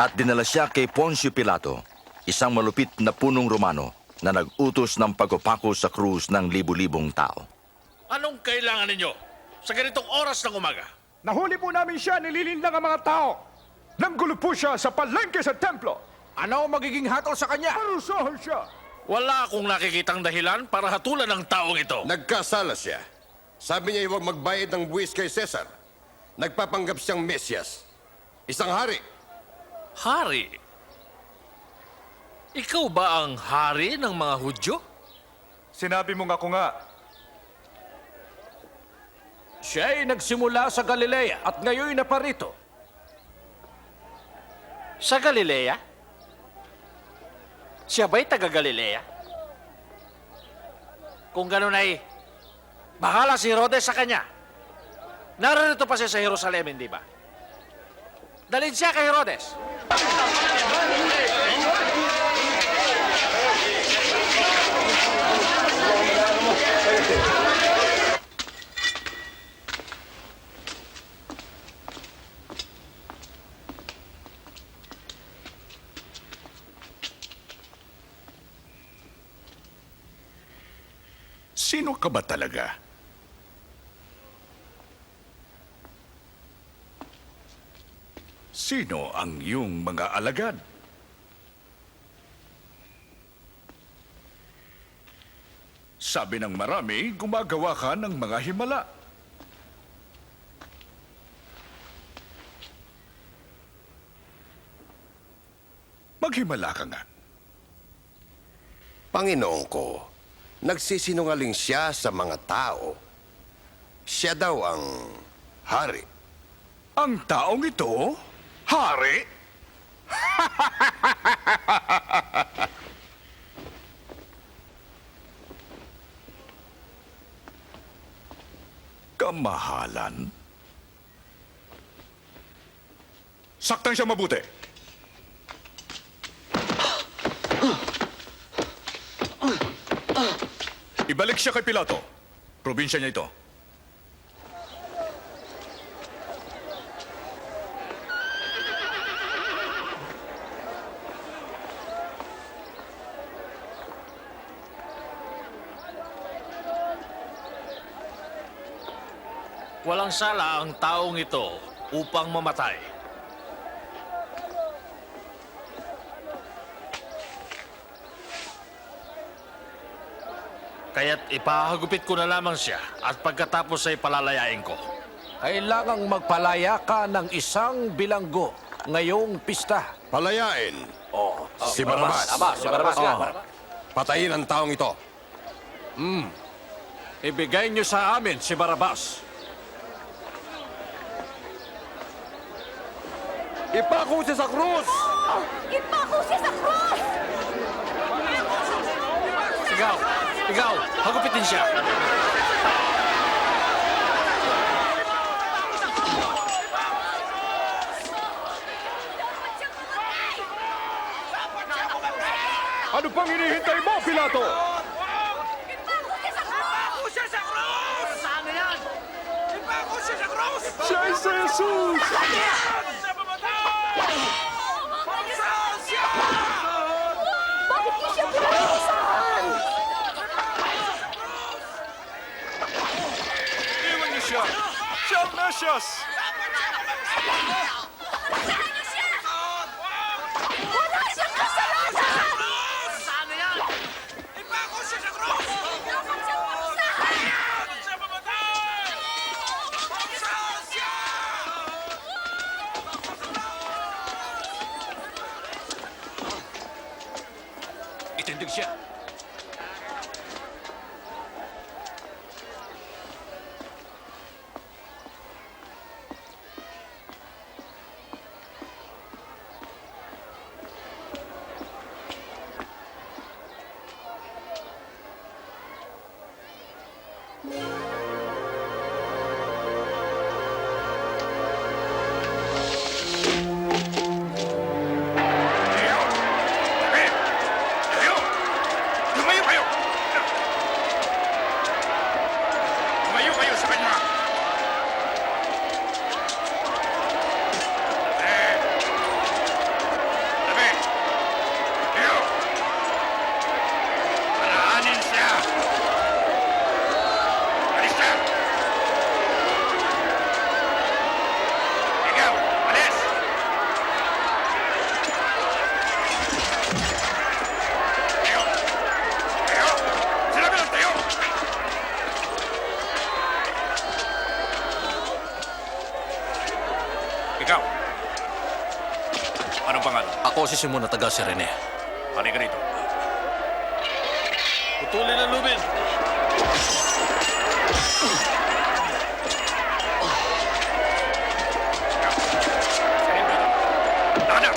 At dinala siya kay Poncio Pilato, isang malupit na punong Romano na nag-utos ng pagpapako sa krus ng libu-libong tao. Anong kailangan ninyo sa ganitong oras ng umaga? Nahuli po namin siya, nililindang ang mga tao. Nanggulo po siya sa palengke sa templo. Ano ang magiging hatol sa kanya? Parusahan siya. Wala akong nakikitang dahilan para hatulan ng taong ito. Nagkasala siya. Sabi niya huwag magbayad ng buwis kay Cesar. Nagpapanggap siyang Mesyas. Isang hari. Hari? Ikaw ba ang hari ng mga Hudyo? Sinabi mo nga ko nga. Siya ay nagsimula sa Galilea at ngayon naparito. Sa Galilea? Siya ba'y taga-Galilea? Kung ganun ay, bahala si Herodes sa kanya. Narito pa siya sa Jerusalem, hindi ba? Dalhin siya kay Herodes. Sino ka ba talaga? Sino ang iyong mga alagad? Sabi ng marami, gumagawa ka ng mga himala. Maghimala ka nga. Panginoon ko, nagsisinungaling siya sa mga tao. Siya daw ang hari. Ang taong ito, hari? Kamahalan? Saktan siya mabuti. Ibalik siya kay Pilato. Probinsya niya ito. Walang sala ang taong ito upang mamatay. Kaya't ipahagupit ko na lamang siya at pagkatapos ay palalayain ko. Kailangang magpalaya ka ng isang bilanggo ngayong pista. Palayain. Si Barabas. Si Barabas nga. Patayin ang taong ito. Ibigay niyo sa amin si Barabas. Ipako siya sa krus! Ipako siya sa krus! Ikaw, hagupitin siya. Ano pang hinihintay mo, Pilato? Siya ay si Jesus! Bakit niyo siya pinag-iisahan? Iwan niyo siya! Siya ang Mesyas! Wala siyang kasalanan! Tindig siya. Tumayo kayo! Tumayo kayo sa kanya! Tabi! Tayo! Paraanin siya! Alis siya! Ikaw! Alis! Tayo! Tayo! Sinabi lang tayo! Ikaw! Anong pangalan? Ako si Simon na taga Sirene. Halika rito. Putulin ang lubid! Nana!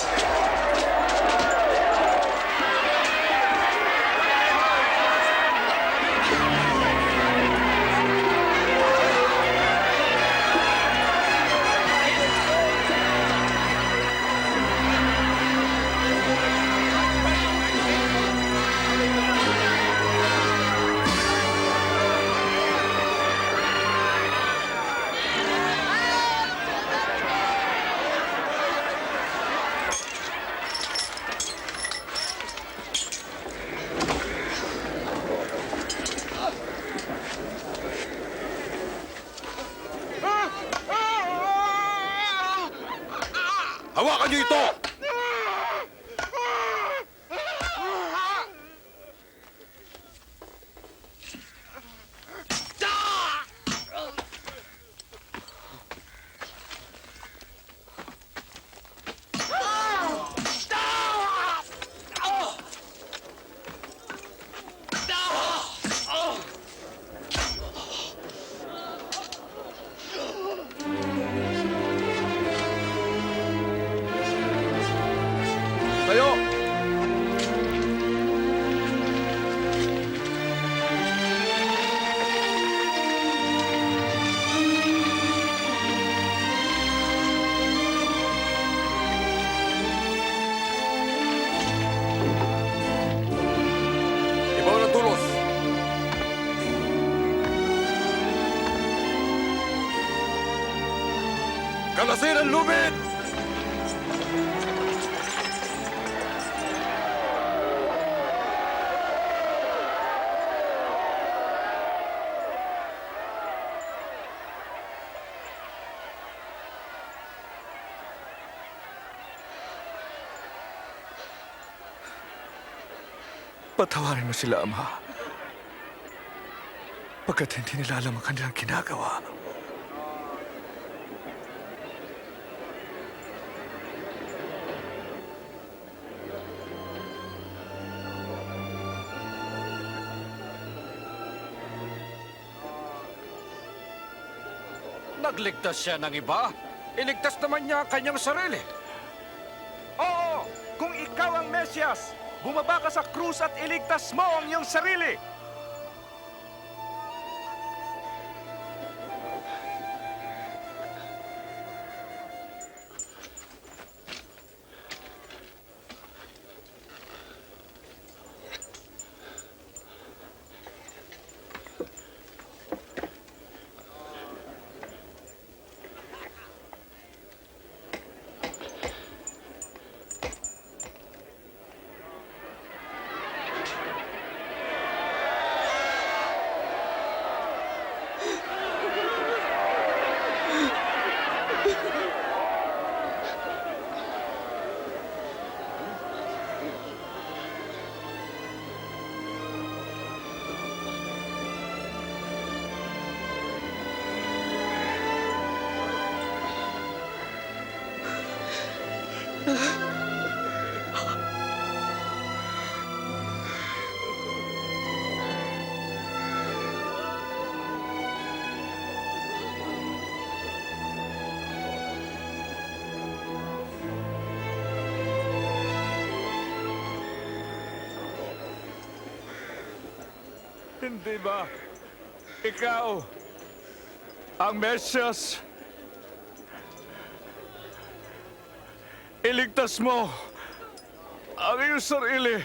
Hawakan niyo ito! Tayo! Ibaw ng tulos! Kalasin ang lubid! Patawarin mo sila, Ama. Pagkat hindi nila alam ang kanilang ginagawa. Nagligtas siya ng iba. Iligtas naman niya ang kanyang sarili. Oo! Kung ikaw ang Mesyas, bumaba ka sa krus at iligtas mo ang iyong sarili! Hindi ba ikaw ang Mesyas? Iligtas mo ang iyong sarili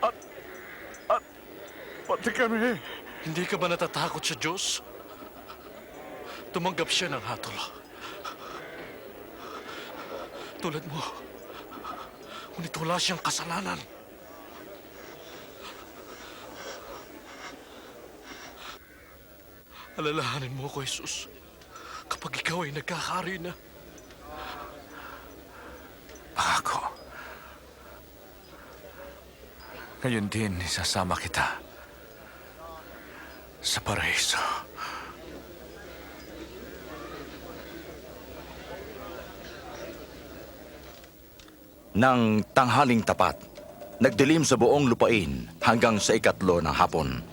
at pati kami. Hindi ka ba natatakot sa Diyos? Tumanggap siya ng hatol. Tulad mo. Ngunit wala siyang kasalanan. Alalahanin mo ako, Jesus, kapag ikaw ay nagkakari na. Pangako. Ngayon din, isasama kita sa paraiso. Nang tanghaling tapat, nagdilim sa buong lupain hanggang sa 3 ng hapon.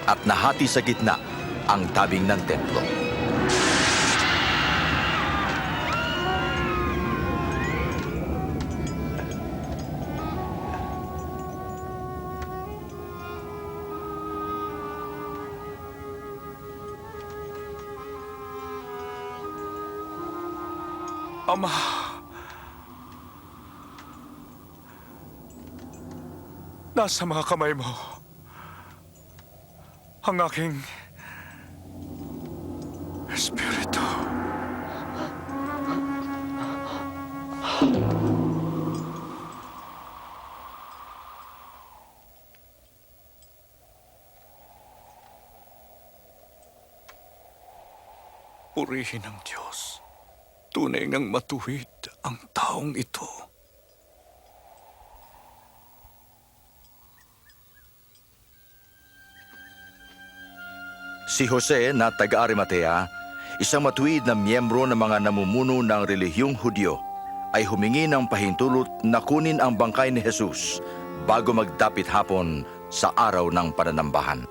At nahati sa gitna ang tabing ng templo. Ama, nasa mga kamay mo ang aking espiritu. Purihin ang Diyos. Tunay ngang matuwid ang taong ito. Si Jose na taga-Arimatea, isang matuwid na miyembro ng mga namumuno ng relihiyong Hudyo, ay humingi ng pahintulot na kunin ang bangkay ni Jesus bago magdapit hapon sa araw ng pananambahan.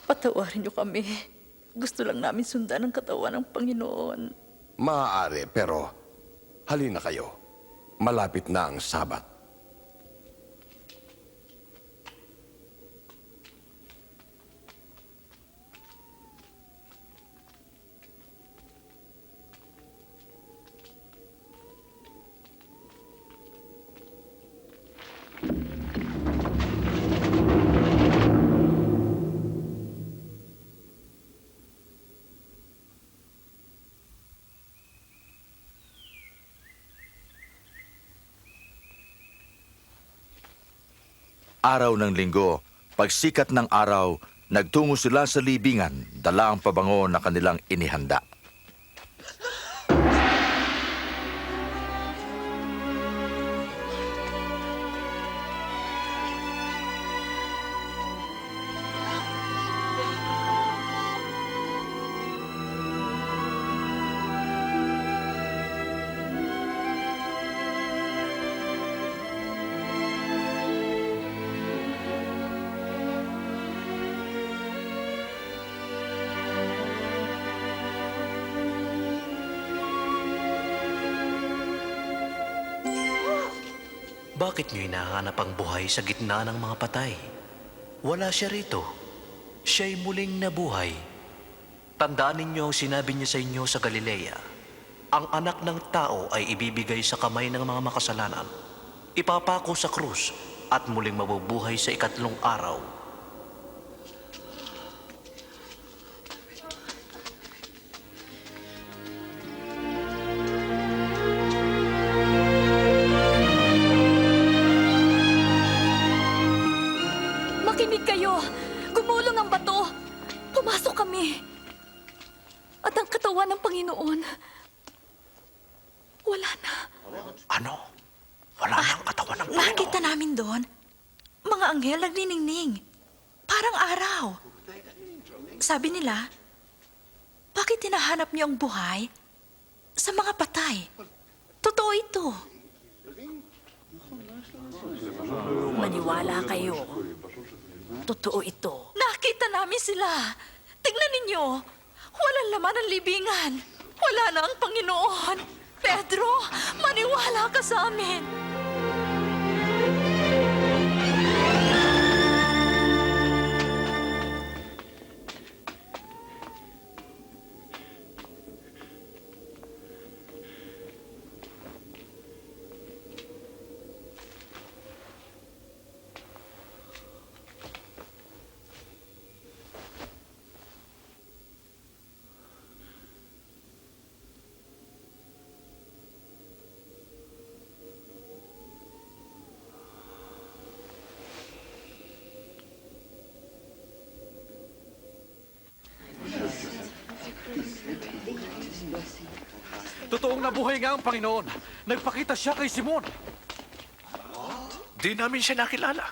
Patawarin niyo kami. Gusto lang namin sundan ang katawan ng Panginoon. Maaari, pero halina kayo. Malapit na ang Sabat. Araw ng linggo, pagsikat ng araw, nagtungo sila sa libingan, dala ang pabango na kanilang inihanda. Bakit niyo hinahanap ang buhay sa gitna ng mga patay? Wala siya rito. Siya'y muling nabuhay. Tandaan ninyo ang sinabi niya sa inyo sa Galilea. Ang anak ng tao ay ibibigay sa kamay ng mga makasalanan. Ipapako sa krus at muling mabubuhay sa ikatlong araw. Makinig kayo! Gumulong ang bato! Pumasok kami! At ang katawan ng Panginoon, wala na. Ano? Wala nang katawan ng Panginoon. Nakita namin doon, mga anghel nagniningning. Parang araw. Sabi nila, bakit hinahanap niyo ang buhay sa mga patay? Totoo ito. Maniwala kayo. Totoo ito. Nakita namin sila. Tingnan ninyo. Walang laman ang libingan. Wala na ang Panginoon. Pedro, maniwala ka sa amin. Totoong nabuhay nga ang Panginoon. Nagpakita siya kay Simon. Di namin siya nakilala.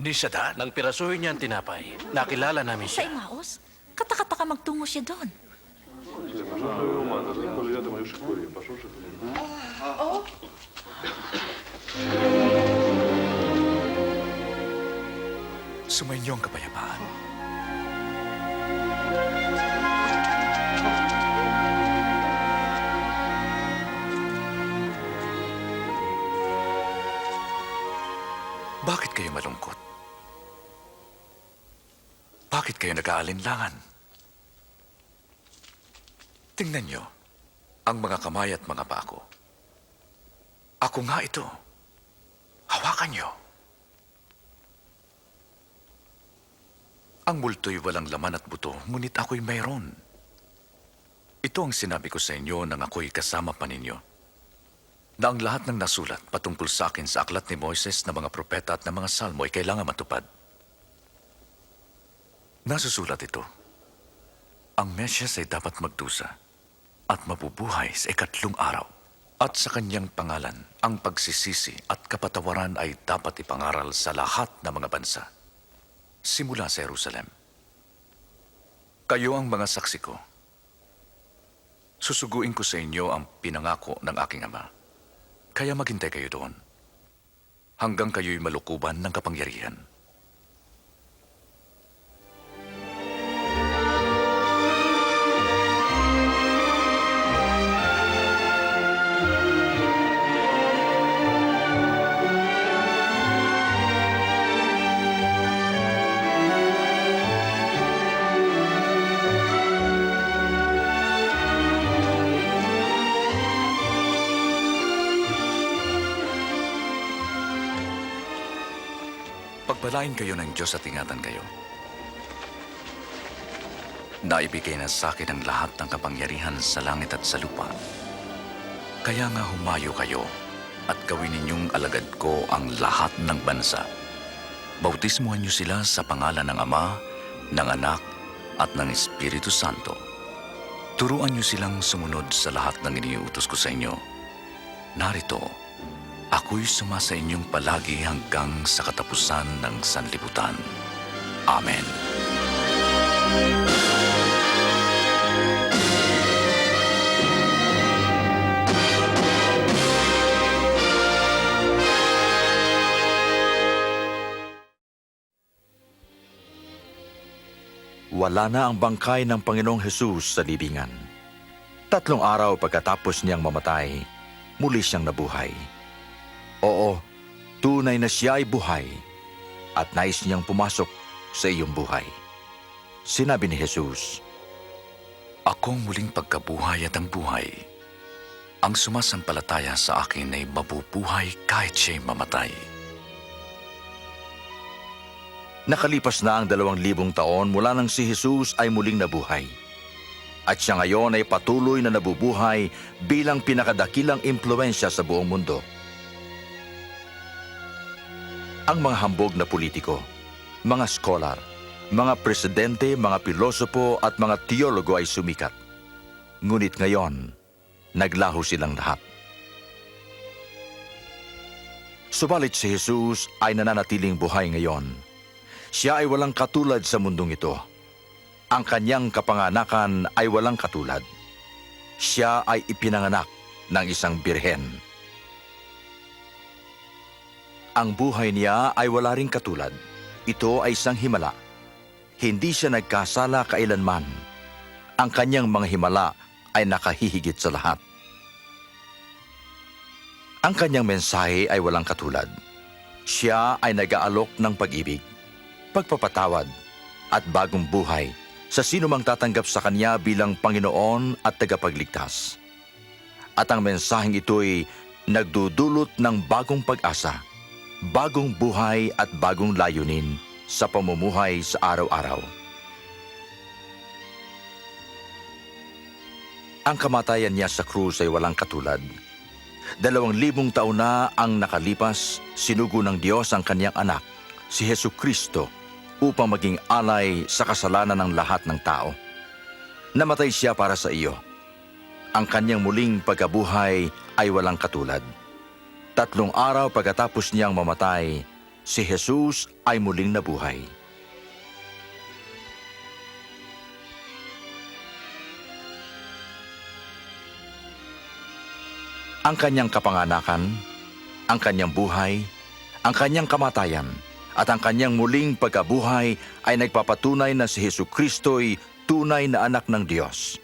Ni sa daan. Nang pirasuhin niya ang tinapay, nakilala namin Sa siya. Imaos, katakataka magtungo siya doon. Sumainyo ang kapayapaan. Bakit kayo malungkot? Bakit kayo nag-aalinlangan? Tingnan nyo ang mga kamay at mga paa ko. Ako nga ito. Hawakan nyo. Ang multo'y walang laman at buto, ngunit ako'y mayroon. Ito ang sinabi ko sa inyo nang ako'y kasama pa ninyo. Na ang lahat ng nasulat patungkol sa akin sa aklat ni Moises na mga propeta at na mga salmo ay kailangan matupad. Nasusulat ito. Ang Mesyas ay dapat magdusa at mabubuhay sa ikatlong araw. At sa kanyang pangalan, ang pagsisisi at kapatawaran ay dapat ipangaral sa lahat ng mga bansa. Simula sa Jerusalem. Kayo ang mga saksi ko. Susuguin ko sa inyo ang pinangako ng aking ama. Kaya maghintay kayo doon. Hanggang kayo'y malukuban ng kapangyarihan. Pagpalain kayo ng Diyos at ingatan kayo. Naibigay na sa akin ang lahat ng kapangyarihan sa langit at sa lupa. Kaya nga humayo kayo at gawin ninyong alagad ko ang lahat ng bansa. Bautismuhan niyo sila sa pangalan ng Ama, ng Anak, at ng Espiritu Santo. Turuan niyo silang sumunod sa lahat ng iniutos ko sa inyo. Narito, ako'y sumasa inyong palagi hanggang sa katapusan ng sanlibutan. Amen. Wala na ang bangkay ng Panginoong Hesus sa libingan. 3 araw pagkatapos niyang mamatay, muli siyang nabuhay. Oo, Tunay na siya ay buhay at nais niyang pumasok sa iyong buhay. Sinabi ni Jesus, Ako ang muling pagkabuhay at ang buhay. Ang sumasampalataya sa akin ay mabubuhay kahit siya'y mamatay. nakalipas na ang 2,000 taon mula nang si Jesus ay muling nabuhay. At siya ngayon ay patuloy na nabubuhay bilang pinakadakilang impluensya sa buong mundo. Ang mga hambog na politiko, mga scholar, mga presidente, mga pilosopo at mga teologo ay sumikat. Ngunit ngayon, naglaho silang lahat. Subalit si Jesus ay nananatiling buhay ngayon. Siya ay walang katulad sa mundong ito. Ang kanyang kapanganakan ay walang katulad. Siya ay ipinanganak ng isang birhen. Ang buhay niya ay wala ring katulad. Ito ay isang himala. Hindi siya nagkasala kailanman. Ang kanyang mga himala ay nakahihigit sa lahat. Ang kanyang mensahe ay walang katulad. Siya ay nag-aalok ng pag-ibig, pagpapatawad, at bagong buhay sa sino mang tatanggap sa kanya bilang Panginoon at tagapagligtas. At ang mensaheng ito'y nagdudulot ng bagong pag-asa, bagong buhay at bagong layunin sa pamumuhay sa araw-araw. Ang kamatayan niya sa krus ay walang katulad. 2,000 taon na ang nakalipas, sinugo ng Diyos ang kanyang anak, si Jesucristo, upang maging alay sa kasalanan ng lahat ng tao. Namatay siya para sa iyo. Ang kanyang muling pagkabuhay ay walang katulad. 3 araw pagkatapos niyang mamatay, si Jesus ay muling nabuhay. Ang kanyang kapanganakan, ang kanyang buhay, ang kanyang kamatayan, at ang kanyang muling pagkabuhay ay nagpapatunay na si Jesucristo'y tunay na anak ng Diyos,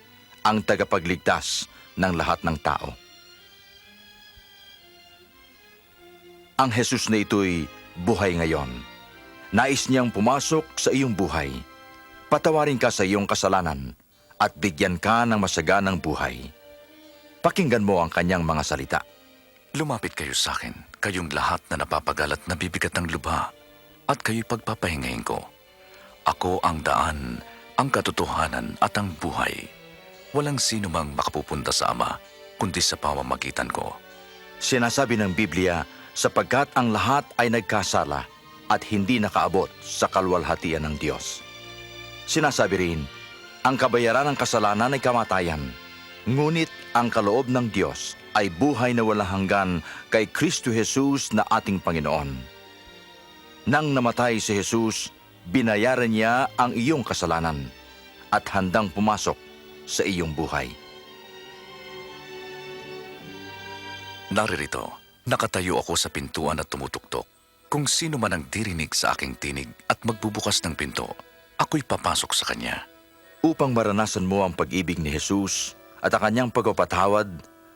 ang tagapagligtas ng lahat ng tao. Ang Jesus na ito'y buhay ngayon. Nais niyang pumasok sa iyong buhay. Patawarin ka sa iyong kasalanan at bigyan ka ng masaganang buhay. Pakinggan mo ang kanyang mga salita. Lumapit kayo sa akin, kayong lahat na napapagalat na bibigat ng lubha, at kayo'y pagpapahingahin ko. Ako ang daan, ang katotohanan at ang buhay. Walang sino mang makapupunta sa Ama, kundi sa pamamagitan ko. Sinasabi ng Biblia, sapagkat ang lahat ay nagkasala at hindi nakaabot sa kalwalhatian ng Diyos. Sinasabi rin, ang kabayaran ng kasalanan ay kamatayan. Ngunit ang kaloob ng Diyos ay buhay na walang hanggan kay Kristo Jesus na ating Panginoon. Nang namatay si Jesus, binayaran niya ang iyong kasalanan at handang pumasok sa iyong buhay. Naririto, nakatayo ako sa pintuan at tumutuktok. Kung sino man ang dirinig sa aking tinig at magbubukas ng pinto, ako'y papasok sa kanya. Upang maranasan mo ang pag-ibig ni Jesus at ang kanyang pagpapatawad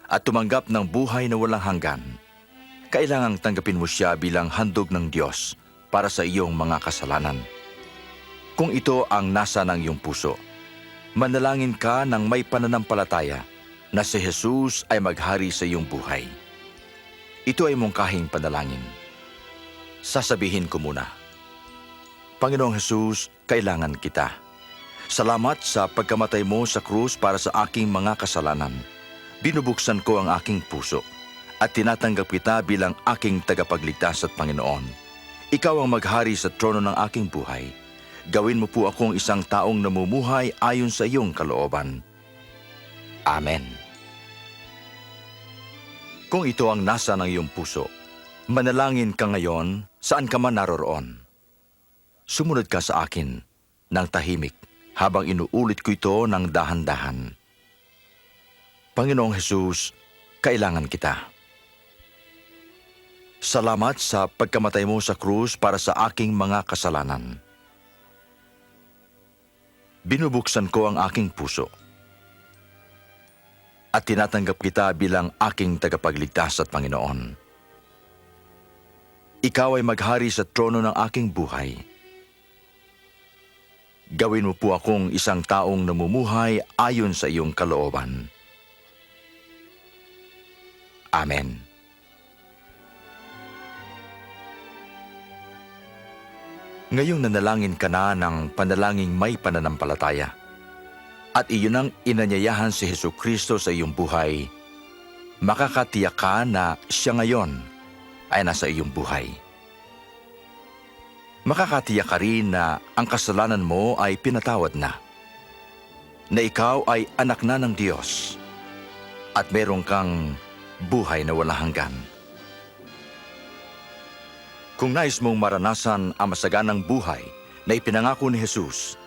at tumanggap ng buhay na walang hanggan, kailangang tanggapin mo siya bilang handog ng Diyos para sa iyong mga kasalanan. Kung ito ang nasa ng iyong puso, manalangin ka ng may pananampalataya na si Jesus ay maghari sa iyong buhay. Ito ay mungkahing panalangin. Sasabihin ko muna, Panginoong Jesus, kailangan kita. Salamat sa pagkamatay mo sa krus para sa aking mga kasalanan. Binubuksan ko ang aking puso at tinatanggap kita bilang aking tagapagligtas at Panginoon. Ikaw ang maghari sa trono ng aking buhay. Gawin mo po akong isang taong namumuhay ayon sa iyong kalooban. Amen. Kung ito ang nasa ng iyong puso, manalangin ka ngayon saan ka man naroroon. Sumunod ka sa akin ng tahimik habang inuulit ko ito ng dahan-dahan. Panginoong Jesus, kailangan kita. Salamat sa pagkamatay mo sa krus para sa aking mga kasalanan. Binubuksan ko ang aking puso at tinatanggap kita bilang aking tagapagligtas at Panginoon. ikaw ay maghari sa trono ng aking buhay. Gawin mo po akong isang taong namumuhay ayon sa iyong kalooban. Amen. Ngayong nanalangin ka na ng panalangin may pananampalataya, at iyon ang inanyayahan si Jesucristo sa iyong buhay, makakatiyak ka na siya ngayon ay nasa iyong buhay. Makakatiyak ka rin na ang kasalanan mo ay pinatawad na ikaw ay anak na ng Diyos, at meron kang buhay na walang hanggan. Kung nais mong maranasan ang masaganang buhay na ipinangako ni Jesus,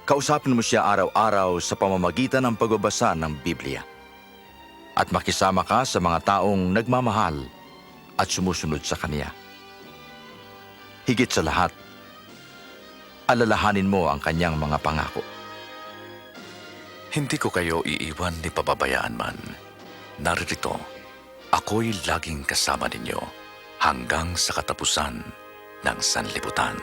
kausapin mo siya araw-araw sa pamamagitan ng pagbabasa ng Biblia. At makisama ka sa mga taong nagmamahal at sumusunod sa Kanya. Higit sa lahat, alalahanin mo ang Kanyang mga pangako. Hindi ko kayo iiwan ni pababayaan man. Naririto, ako'y laging kasama ninyo hanggang sa katapusan ng sanlibutan.